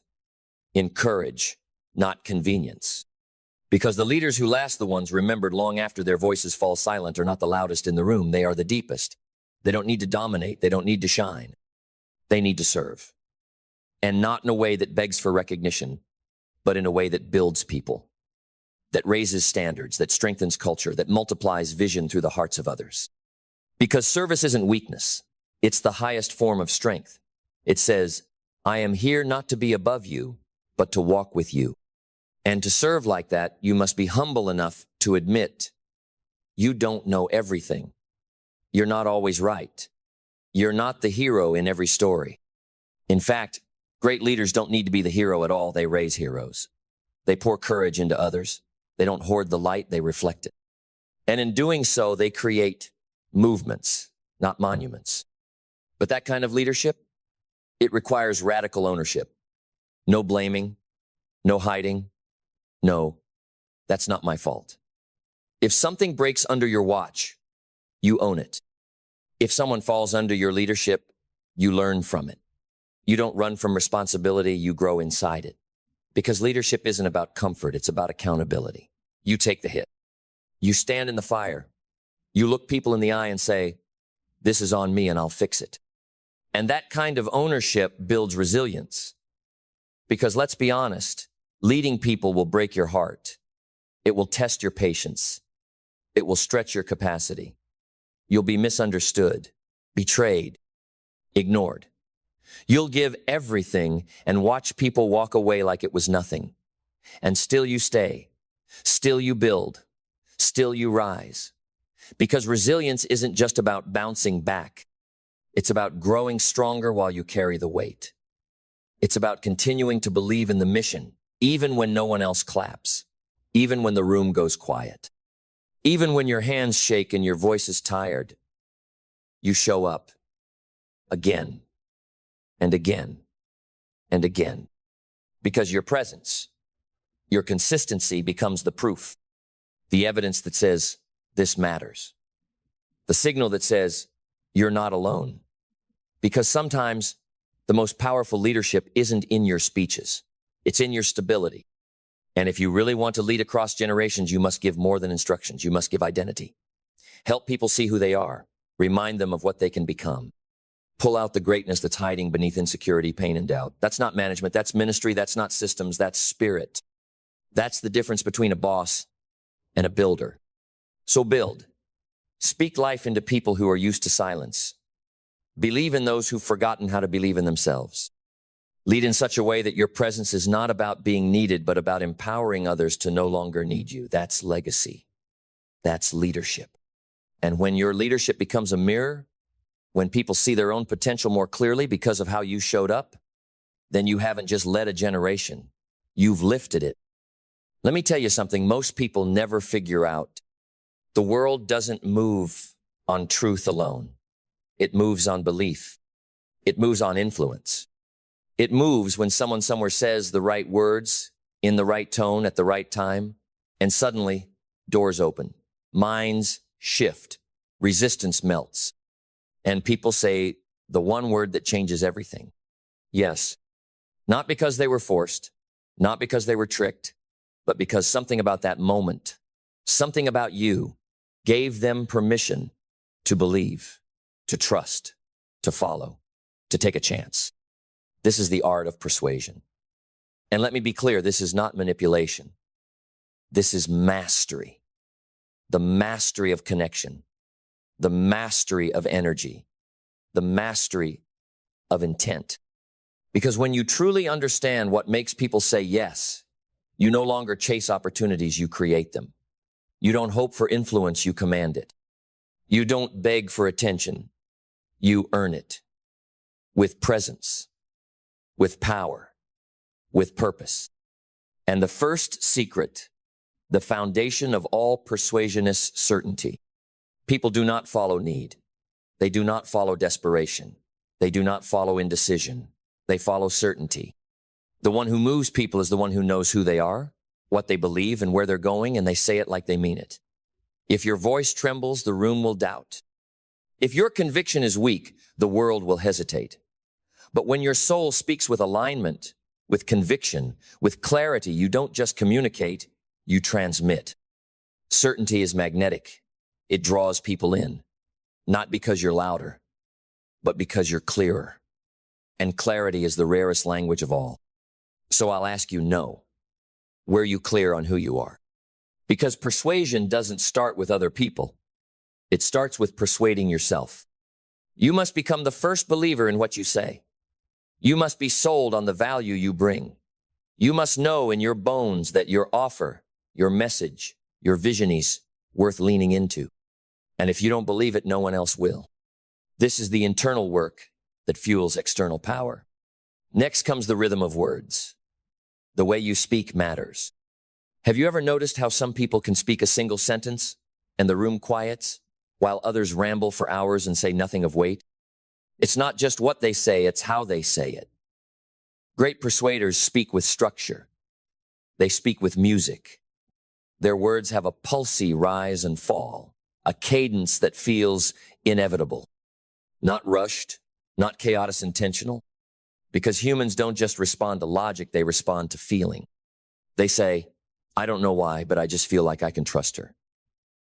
In courage, not convenience. Because the leaders who last, the ones remembered long after their voices fall silent, are not the loudest in the room. They are the deepest. They don't need to dominate. They don't need to shine. They need to serve. And not in a way that begs for recognition, but in a way that builds people, that raises standards, that strengthens culture, that multiplies vision through the hearts of others. Because service isn't weakness. It's the highest form of strength. It says, I am here not to be above you, but to walk with you. And to serve like that, you must be humble enough to admit you don't know everything. You're not always right. You're not the hero in every story. In fact, great leaders don't need to be the hero at all. They raise heroes. They pour courage into others. They don't hoard the light, they reflect it. And in doing so, they create movements, not monuments. But that kind of leadership, it requires radical ownership. No blaming, no hiding, No, that's not my fault. If something breaks under your watch, you own it. If someone falls under your leadership, you learn from it. You don't run from responsibility, you grow inside it. Because leadership isn't about comfort, it's about accountability. You take the hit. You stand in the fire. You look people in the eye and say, this is on me and I'll fix it. And that kind of ownership builds resilience. Because let's be honest, leading people will break your heart. It will test your patience. It will stretch your capacity. You'll be misunderstood, betrayed, ignored. You'll give everything and watch people walk away like it was nothing. And still you stay. Still you build. Still you rise. Because resilience isn't just about bouncing back. It's about growing stronger while you carry the weight. It's about continuing to believe in the mission, even when no one else claps, even when the room goes quiet, even when your hands shake and your voice is tired. You show up again and again and again, because your presence, your consistency becomes the proof, the evidence that says this matters, the signal that says you're not alone. Because sometimes the most powerful leadership isn't in your speeches, it's in your stability. And if you really want to lead across generations, you must give more than instructions. You must give identity. Help people see who they are. Remind them of what they can become. Pull out the greatness that's hiding beneath insecurity, pain, and doubt. That's not management. That's ministry. That's not systems. That's spirit. That's the difference between a boss and a builder. So build. Speak life into people who are used to silence. Believe in those who've forgotten how to believe in themselves. Lead in such a way that your presence is not about being needed, but about empowering others to no longer need you. That's legacy. That's leadership. And when your leadership becomes a mirror, when people see their own potential more clearly because of how you showed up, then you haven't just led a generation. You've lifted it. Let me tell you something most people never figure out. The world doesn't move on truth alone. It moves on belief. It moves on influence. It moves when someone somewhere says the right words, in the right tone, at the right time, and suddenly doors open, minds shift, resistance melts, and people say the one word that changes everything. Yes, not because they were forced, not because they were tricked, but because something about that moment, something about you, gave them permission to believe, to trust, to follow, to take a chance. This is the art of persuasion. And let me be clear, this is not manipulation. This is mastery. The mastery of connection, the mastery of energy, the mastery of intent. Because when you truly understand what makes people say yes, you no longer chase opportunities, you create them. You don't hope for influence, you command it. You don't beg for attention, you earn it. With presence, with power, with purpose. And the first secret, the foundation of all persuasion is certainty. People do not follow need. They do not follow desperation. They do not follow indecision. They follow certainty. The one who moves people is the one who knows who they are, what they believe, and where they're going, and they say it like they mean it. If your voice trembles, the room will doubt. If your conviction is weak, the world will hesitate. But when your soul speaks with alignment, with conviction, with clarity, you don't just communicate, you transmit. Certainty is magnetic. It draws people in, not because you're louder, but because you're clearer. And clarity is the rarest language of all. So I'll ask you, no. Were you clear on who you are? Because persuasion doesn't start with other people. It starts with persuading yourself. You must become the first believer in what you say. You must be sold on the value you bring. You must know in your bones that your offer, your message, your vision is worth leaning into. And if you don't believe it, no one else will. This is the internal work that fuels external power. Next comes the rhythm of words. The way you speak matters. Have you ever noticed how some people can speak a single sentence and the room quiets, while others ramble for hours and say nothing of weight? It's not just what they say, it's how they say it. Great persuaders speak with structure. They speak with music. Their words have a pulsy rise and fall, a cadence that feels inevitable. Not rushed, not chaotic intentional, because humans don't just respond to logic, they respond to feeling. They say, I don't know why, but I just feel like I can trust her.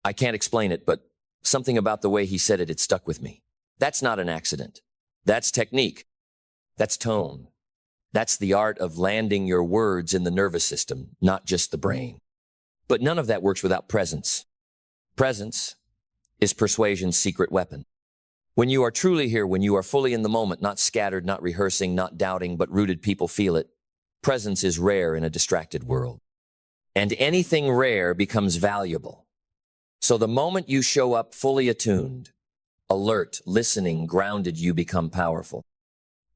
I can't explain it, but something about the way he said it, it stuck with me. That's not an accident. That's technique. That's tone. That's the art of landing your words in the nervous system, not just the brain. But none of that works without presence. Presence is persuasion's secret weapon. When you are truly here, when you are fully in the moment, not scattered, not rehearsing, not doubting, but rooted, people feel it. Presence is rare in a distracted world. And anything rare becomes valuable. So the moment you show up fully attuned, alert, listening, grounded, you become powerful.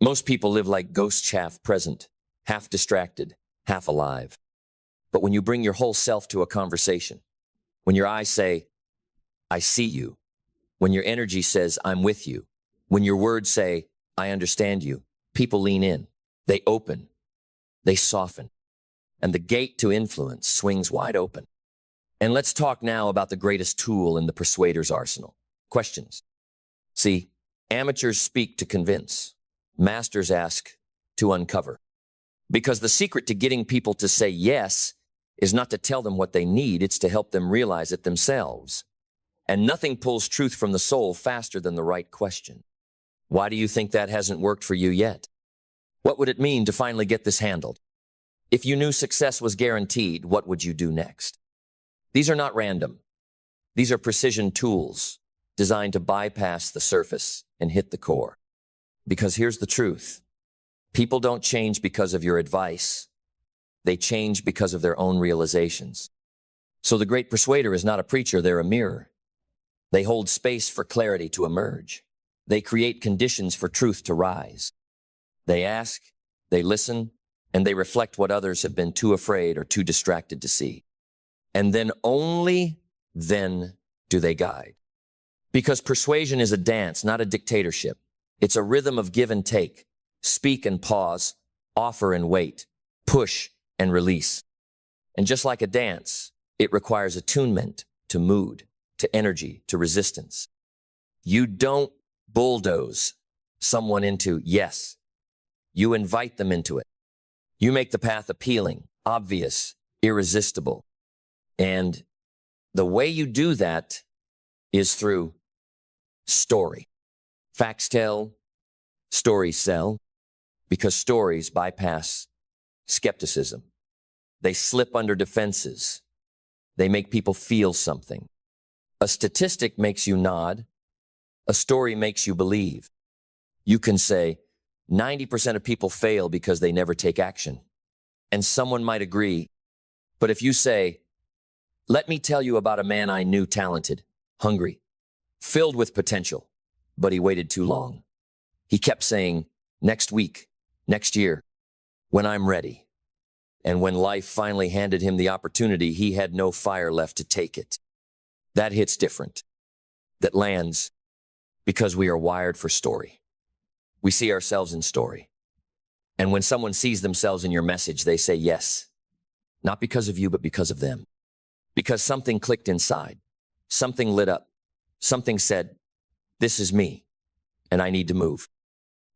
Most people live like ghosts, half present, half distracted, half alive. But when you bring your whole self to a conversation, when your eyes say, I see you, when your energy says, I'm with you, when your words say, I understand you, people lean in, they open, they soften, and the gate to influence swings wide open. And let's talk now about the greatest tool in the persuader's arsenal. Questions. See, amateurs speak to convince. Masters ask to uncover. Because the secret to getting people to say yes is not to tell them what they need, it's to help them realize it themselves. And nothing pulls truth from the soul faster than the right question. Why do you think that hasn't worked for you yet? What would it mean to finally get this handled? If you knew success was guaranteed, what would you do next? These are not random. These are precision tools designed to bypass the surface and hit the core. Because here's the truth. People don't change because of your advice. They change because of their own realizations. So the great persuader is not a preacher, they're a mirror. They hold space for clarity to emerge. They create conditions for truth to rise. They ask, they listen, and they reflect what others have been too afraid or too distracted to see. And then only then do they guide. Because persuasion is a dance, not a dictatorship. It's a rhythm of give and take, speak and pause, offer and wait, push and release. And just like a dance, it requires attunement to mood, to energy, to resistance. You don't bulldoze someone into yes. You invite them into it. You make the path appealing, obvious, irresistible. And the way you do that is through story. Facts tell, stories sell, because stories bypass skepticism. They slip under defenses. They make people feel something. A statistic makes you nod. A story makes you believe. You can say 90% of people fail because they never take action. And someone might agree. But if you say, let me tell you about a man I knew, talented, hungry, filled with potential, but he waited too long. He kept saying, next week, next year, when I'm ready. And when life finally handed him the opportunity, he had no fire left to take it. That hits different. That lands because we are wired for story. We see ourselves in story. And when someone sees themselves in your message, they say yes. Not because of you, but because of them. Because something clicked inside. Something lit up. Something said, this is me, and I need to move.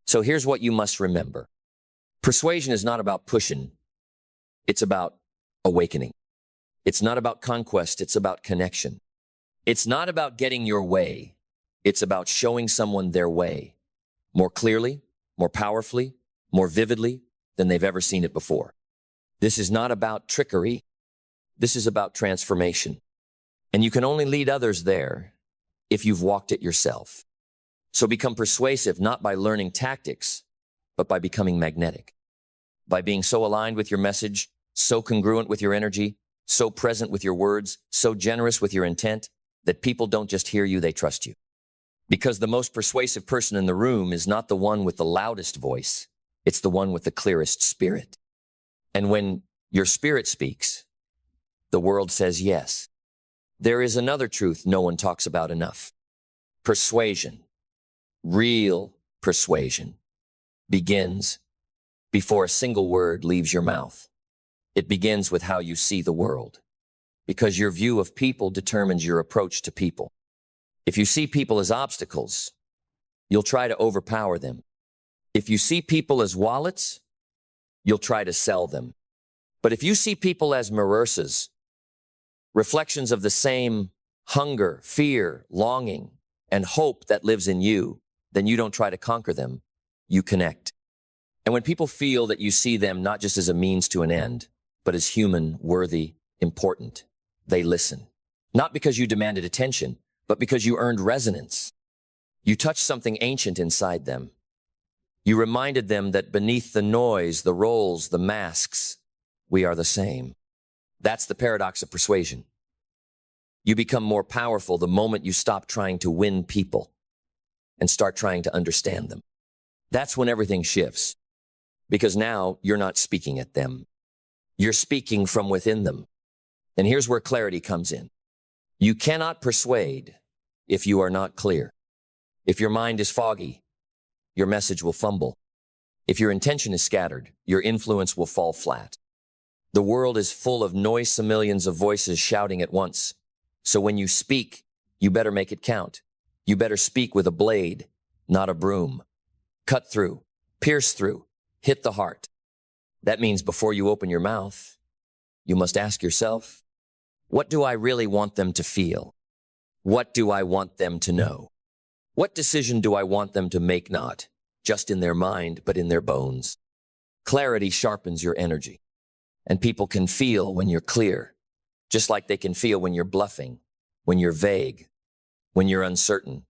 So here's what you must remember. Persuasion is not about pushing. It's about awakening. It's not about conquest. It's about connection. It's not about getting your way. It's about showing someone their way more clearly, more powerfully, more vividly than they've ever seen it before. This is not about trickery. This is about transformation. And you can only lead others there if you've walked it yourself. So become persuasive not by learning tactics, but by becoming magnetic. By being so aligned with your message, so congruent with your energy, so present with your words, so generous with your intent, that people don't just hear you, they trust you. Because the most persuasive person in the room is not the one with the loudest voice, it's the one with the clearest spirit. And when your spirit speaks, the world says yes. There is another truth no one talks about enough. Persuasion, real persuasion, begins before a single word leaves your mouth. It begins with how you see the world, because your view of people determines your approach to people. If you see people as obstacles, you'll try to overpower them. If you see people as wallets, you'll try to sell them. But if you see people as mirrors, reflections of the same hunger, fear, longing, and hope that lives in you, then you don't try to conquer them, you connect. And when people feel that you see them not just as a means to an end, but as human, worthy, important, they listen. Not because you demanded attention, but because you earned resonance. You touched something ancient inside them. You reminded them that beneath the noise, the roles, the masks, we are the same. That's the paradox of persuasion. You become more powerful the moment you stop trying to win people and start trying to understand them. That's when everything shifts, because now you're not speaking at them. You're speaking from within them. And here's where clarity comes in. You cannot persuade if you are not clear. If your mind is foggy, your message will fumble. If your intention is scattered, your influence will fall flat. The world is full of noisome millions of voices shouting at once. So when you speak, you better make it count. You better speak with a blade, not a broom. Cut through, pierce through, hit the heart. That means before you open your mouth, you must ask yourself, what do I really want them to feel? What do I want them to know? What decision do I want them to make, not just in their mind, but in their bones? Clarity sharpens your energy, and people can feel when you're clear, just like they can feel when you're bluffing, when you're vague, when you're uncertain,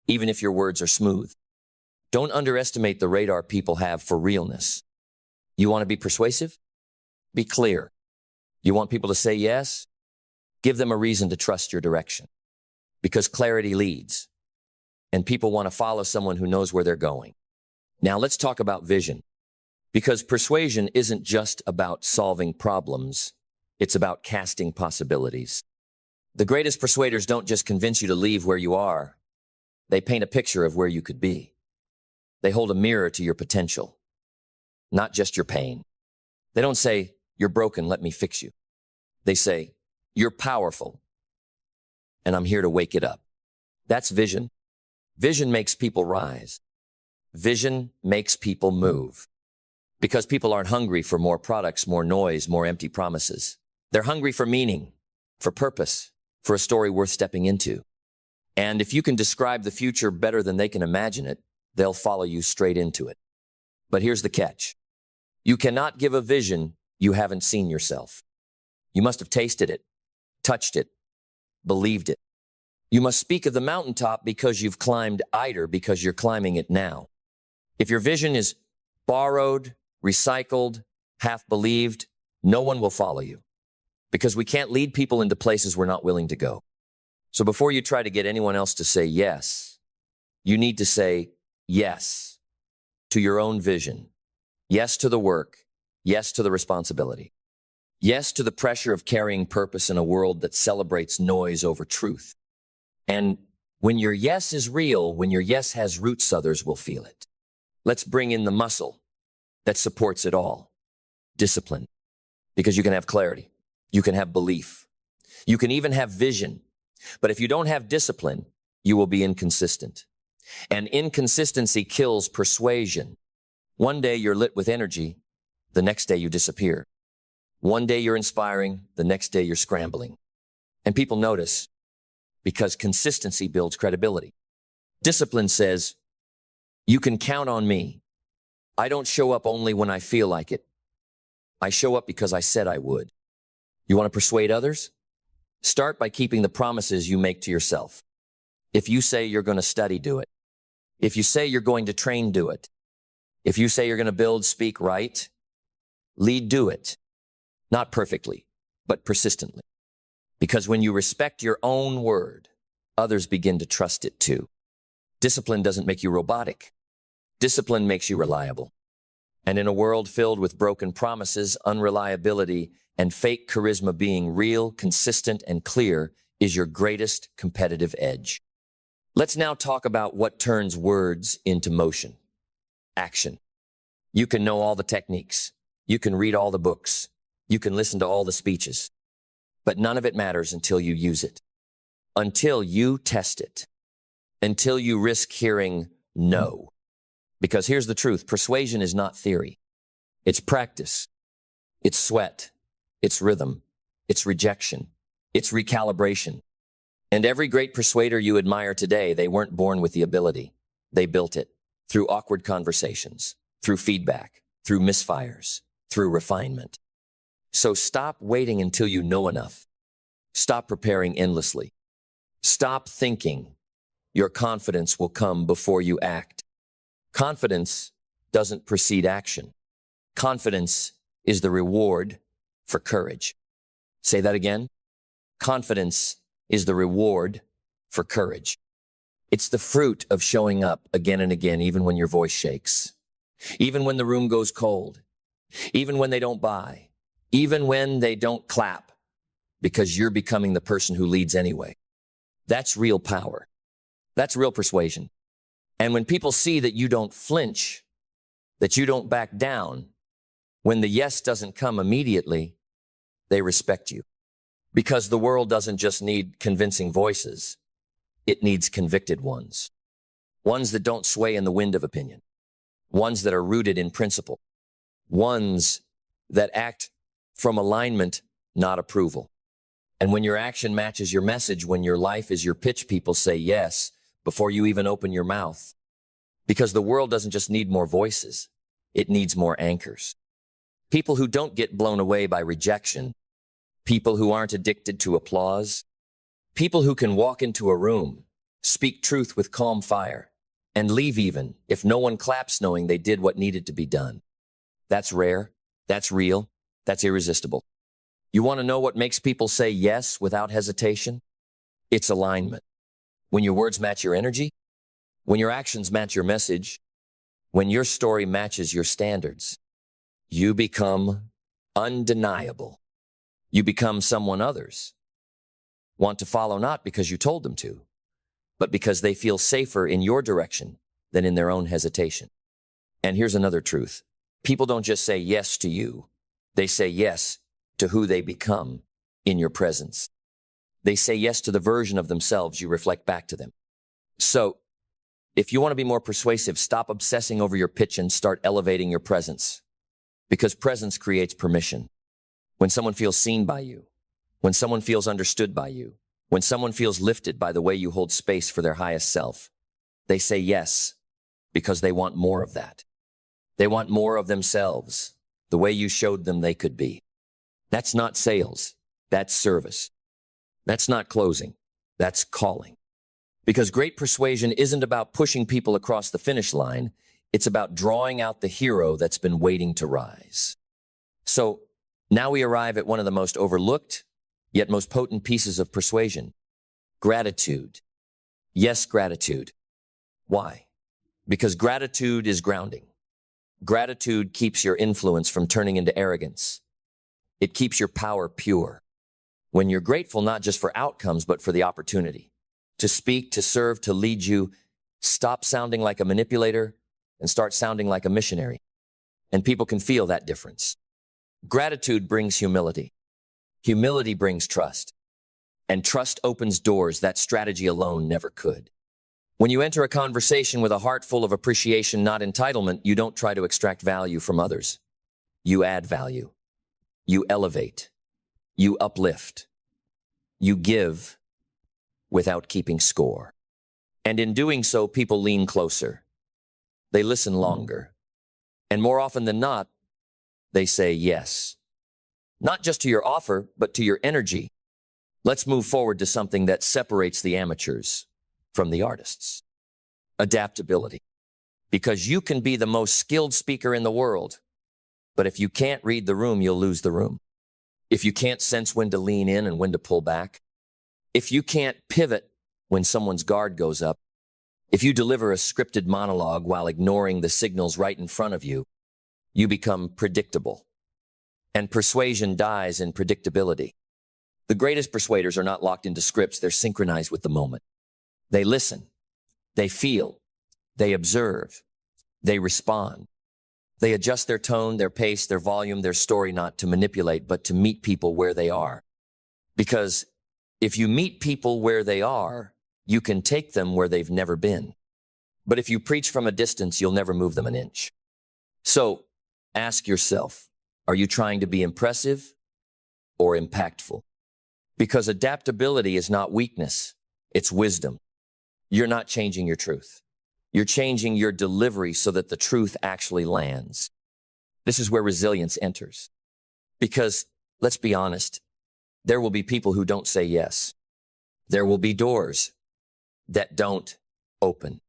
even if your words are smooth. Don't underestimate the radar people have for realness. You want to be persuasive? Be clear. You want people to say yes? Give them a reason to trust your direction, because clarity leads, and people want to follow someone who knows where they're going. Now let's talk about vision, because persuasion isn't just about solving problems. It's about casting possibilities. The greatest persuaders don't just convince you to leave where you are. They paint a picture of where you could be. They hold a mirror to your potential, not just your pain. They don't say, you're broken, let me fix you. They say, you're powerful, and I'm here to wake it up. That's vision. Vision makes people rise. Vision makes people move. Because people aren't hungry for more products, more noise, more empty promises. They're hungry for meaning, for purpose, for a story worth stepping into. And if you can describe the future better than they can imagine it, they'll follow you straight into it. But here's the catch. You cannot give a vision you haven't seen yourself. You must have tasted it, touched it, believed it. You must speak of the mountaintop because you've climbed either, because you're climbing it now. If your vision is borrowed, recycled, half believed, no one will follow you, because we can't lead people into places we're not willing to go. So before you try to get anyone else to say yes, you need to say yes to your own vision, yes to the work, yes to the responsibility, yes to the pressure of carrying purpose in a world that celebrates noise over truth. And when your yes is real, when your yes has roots, others will feel it. Let's bring in the muscle that supports it all. Discipline. Because you can have clarity. You can have belief. You can even have vision. But if you don't have discipline, you will be inconsistent. And inconsistency kills persuasion. One day you're lit with energy. The next day you disappear. One day you're inspiring. The next day you're scrambling. And people notice, because consistency builds credibility. Discipline says, you can count on me. I don't show up only when I feel like it. I show up because I said I would. You want to persuade others? Start by keeping the promises you make to yourself. If you say you're going to study, do it. If you say you're going to train, do it. If you say you're going to build, speak, write, lead, do it. Not perfectly, but persistently. Because when you respect your own word, others begin to trust it too. Discipline doesn't make you robotic. Discipline makes you reliable. And in a world filled with broken promises, unreliability, and fake charisma, being real, consistent, and clear is your greatest competitive edge. Let's now talk about what turns words into motion. Action. You can know all the techniques. You can read all the books. You can listen to all the speeches, but none of it matters until you use it, until you test it, until you risk hearing no. Because here's the truth, persuasion is not theory. It's practice. It's sweat. It's rhythm. It's rejection. It's recalibration. And every great persuader you admire today, they weren't born with the ability. They built it through awkward conversations, through feedback, through misfires, through refinement. So stop waiting until you know enough. Stop preparing endlessly. Stop thinking your confidence will come before you act. Confidence doesn't precede action. Confidence is the reward for courage. Say that again. Confidence is the reward for courage. It's the fruit of showing up again and again, even when your voice shakes, even when the room goes cold, even when they don't buy, even when they don't clap, because you're becoming the person who leads anyway. That's real power. That's real persuasion. And when people see that you don't flinch, that you don't back down, when the yes doesn't come immediately, they respect you. Because the world doesn't just need convincing voices. It needs convicted ones. Ones that don't sway in the wind of opinion. Ones that are rooted in principle. Ones that act from alignment, not approval. And when your action matches your message, when your life is your pitch, people say yes before you even open your mouth. Because the world doesn't just need more voices. It needs more anchors. People who don't get blown away by rejection. People who aren't addicted to applause. People who can walk into a room, speak truth with calm fire, and leave even if no one claps knowing they did what needed to be done. That's rare. That's real. That's irresistible. You want to know what makes people say yes without hesitation? It's alignment. When your words match your energy, when your actions match your message, when your story matches your standards, you become undeniable. You become someone others want to follow, not because you told them to, but because they feel safer in your direction than in their own hesitation. And here's another truth. People don't just say yes to you. They say yes to who they become in your presence. They say yes to the version of themselves you reflect back to them. So, if you want to be more persuasive, stop obsessing over your pitch and start elevating your presence. Because presence creates permission. When someone feels seen by you, when someone feels understood by you, when someone feels lifted by the way you hold space for their highest self, they say yes because they want more of that. They want more of themselves, the way you showed them they could be. That's not sales. That's service. That's not closing. That's calling. Because great persuasion isn't about pushing people across the finish line. It's about drawing out the hero that's been waiting to rise. So now we arrive at one of the most overlooked, yet most potent pieces of persuasion. Gratitude. Yes, gratitude. Why? Because gratitude is grounding. Gratitude keeps your influence from turning into arrogance. It keeps your power pure. When you're grateful not just for outcomes, but for the opportunity to speak, to serve, to lead you, stop sounding like a manipulator and start sounding like a missionary. And people can feel that difference. Gratitude brings humility. Humility brings trust. And trust opens doors that strategy alone never could. When you enter a conversation with a heart full of appreciation, not entitlement, you don't try to extract value from others. You add value. You elevate. You uplift. You give without keeping score. And in doing so, people lean closer. They listen longer. And more often than not, they say yes. Not just to your offer, but to your energy. Let's move forward to something that separates the amateurs from the artists. Adaptability. Because you can be the most skilled speaker in the world, but if you can't read the room, you'll lose the room. If you can't sense when to lean in and when to pull back, if you can't pivot when someone's guard goes up, if you deliver a scripted monologue while ignoring the signals right in front of you, you become predictable. And persuasion dies in predictability. The greatest persuaders are not locked into scripts, they're synchronized with the moment. They listen, they feel, they observe, they respond. They adjust their tone, their pace, their volume, their story, not to manipulate, but to meet people where they are. Because if you meet people where they are, you can take them where they've never been. But if you preach from a distance, you'll never move them an inch. So ask yourself, are you trying to be impressive or impactful? Because adaptability is not weakness, it's wisdom. You're not changing your truth. You're changing your delivery so that the truth actually lands. This is where resilience enters. Because, let's be honest, there will be people who don't say yes. There will be doors that don't open.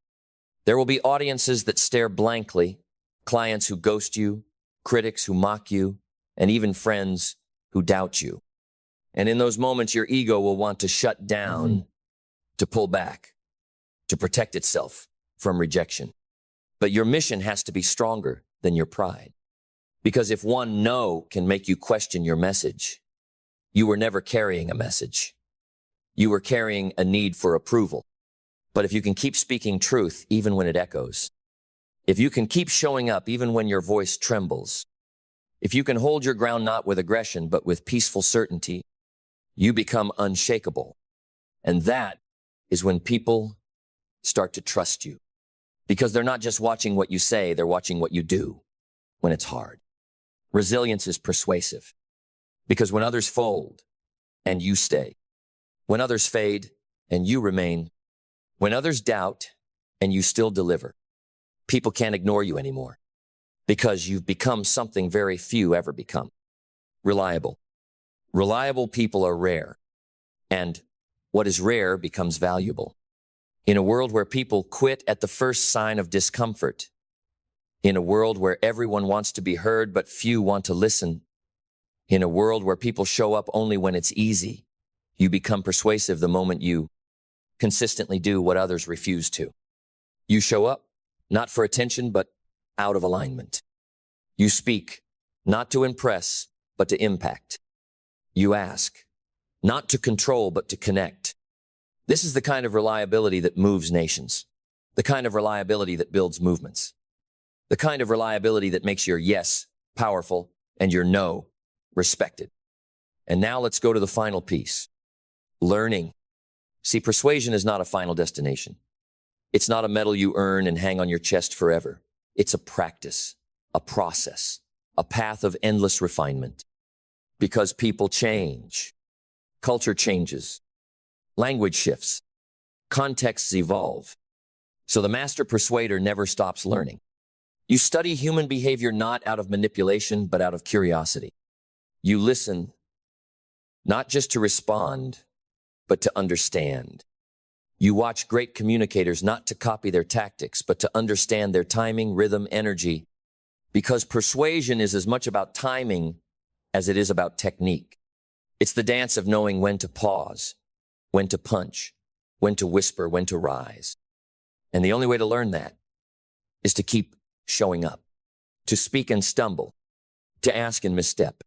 There will be audiences that stare blankly, clients who ghost you, critics who mock you, and even friends who doubt you. And in those moments, your ego will want to shut down, to pull back, to protect itself from rejection. But your mission has to be stronger than your pride. Because if one no can make you question your message, you were never carrying a message. You were carrying a need for approval. But if you can keep speaking truth even when it echoes, if you can keep showing up even when your voice trembles, if you can hold your ground not with aggression but with peaceful certainty, you become unshakable. And that is when people start to trust you. Because they're not just watching what you say, they're watching what you do when it's hard. Resilience is persuasive. Because when others fold and you stay, when others fade and you remain, when others doubt and you still deliver, people can't ignore you anymore because you've become something very few ever become. Reliable. Reliable people are rare, and what is rare becomes valuable. In a world where people quit at the first sign of discomfort, in a world where everyone wants to be heard but few want to listen, in a world where people show up only when it's easy, you become persuasive the moment you consistently do what others refuse to. You show up, not for attention, but out of alignment. You speak, not to impress, but to impact. You ask, not to control, but to connect. This is the kind of reliability that moves nations, the kind of reliability that builds movements, the kind of reliability that makes your yes powerful and your no respected. And now let's go to the final piece, learning. See, persuasion is not a final destination. It's not a medal you earn and hang on your chest forever. It's a practice, a process, a path of endless refinement. Because people change, culture changes, language shifts, contexts evolve. So the master persuader never stops learning. You study human behavior not out of manipulation, but out of curiosity. You listen, not just to respond, but to understand. You watch great communicators not to copy their tactics, but to understand their timing, rhythm, energy. Because persuasion is as much about timing as it is about technique. It's the dance of knowing when to pause, when to punch, when to whisper, when to rise. And the only way to learn that is to keep showing up, to speak and stumble, to ask and misstep,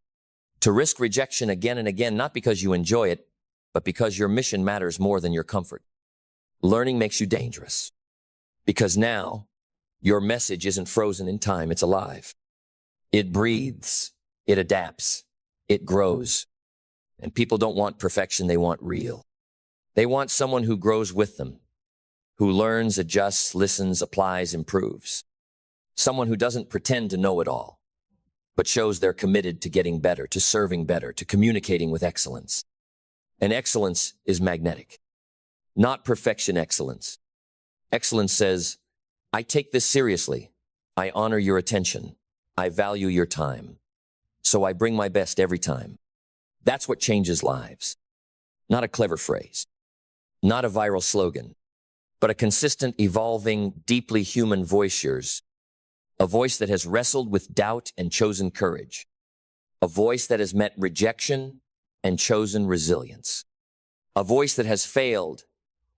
to risk rejection again and again, not because you enjoy it, but because your mission matters more than your comfort. Learning makes you dangerous because now your message isn't frozen in time, it's alive. It breathes, it adapts, it grows. And people don't want perfection, they want real. They want someone who grows with them, who learns, adjusts, listens, applies, improves. Someone who doesn't pretend to know it all, but shows they're committed to getting better, to serving better, to communicating with excellence. And excellence is magnetic, not perfection excellence. Excellence says, I take this seriously. I honor your attention. I value your time. So I bring my best every time. That's what changes lives. Not a clever phrase, not a viral slogan, but a consistent, evolving, deeply human voice, yours. A voice that has wrestled with doubt and chosen courage. A voice that has met rejection and chosen resilience. A voice that has failed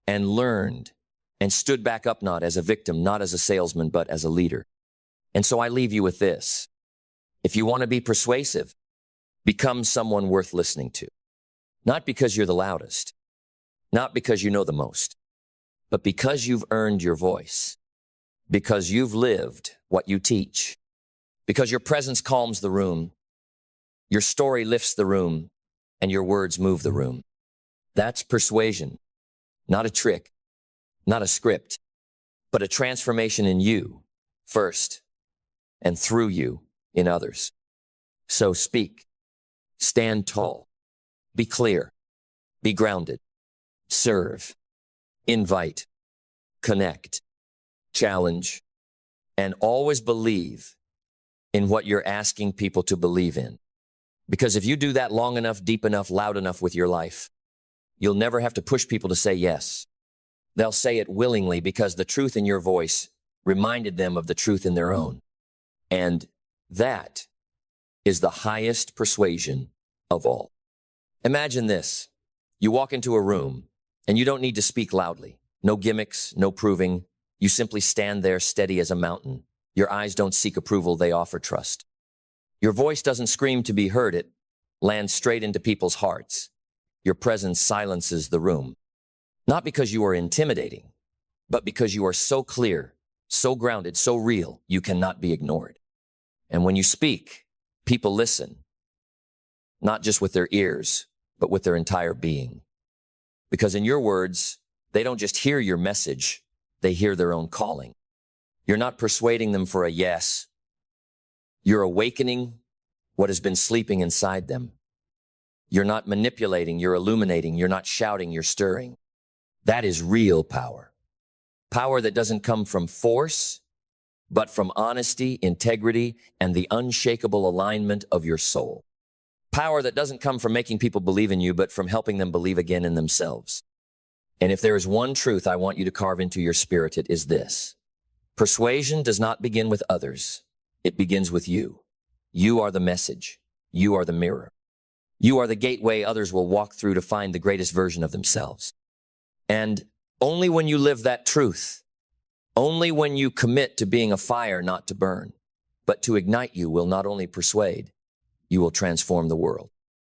and learned and stood back up, not as a victim, not as a salesman, but as a leader. And so I leave you with this. If you want to be persuasive, become someone worth listening to. Not because you're the loudest, not because you know the most, but because you've earned your voice, because you've lived what you teach, Because your presence calms the room, your story lifts the room, and your words move the room. That's persuasion, not a trick, not a script, but a transformation in you first, and through you in others. So speak, stand tall, be clear, be grounded, serve, invite, connect, challenge, and always believe in what you're asking people to believe in. Because if you do that long enough, deep enough, loud enough with your life, you'll never have to push people to say yes. They'll say it willingly because the truth in your voice reminded them of the truth in their own. And that is the highest persuasion of all. Imagine this. You walk into a room and you don't need to speak loudly. No gimmicks, no proving. You simply stand there steady as a mountain. Your eyes don't seek approval, they offer trust. Your voice doesn't scream to be heard, it lands straight into people's hearts. Your presence silences the room. Not because you are intimidating, but because you are so clear, so grounded, so real, you cannot be ignored. And when you speak, people listen, not just with their ears, but with their entire being. Because in your words, they don't just hear your message, they hear their own calling. You're not persuading them for a yes. You're awakening what has been sleeping inside them. You're not manipulating, you're illuminating. You're not shouting, you're stirring. That is real power. Power that doesn't come from force, but from honesty, integrity, and the unshakable alignment of your soul. Power that doesn't come from making people believe in you, but from helping them believe again in themselves. And if there is one truth I want you to carve into your spirit, it is this. Persuasion does not begin with others. It begins with you. You are the message. You are the mirror. You are the gateway others will walk through to find the greatest version of themselves. And only when you live that truth, only when you commit to being a fire not to burn, but to ignite, you will not only persuade, you will transform the world.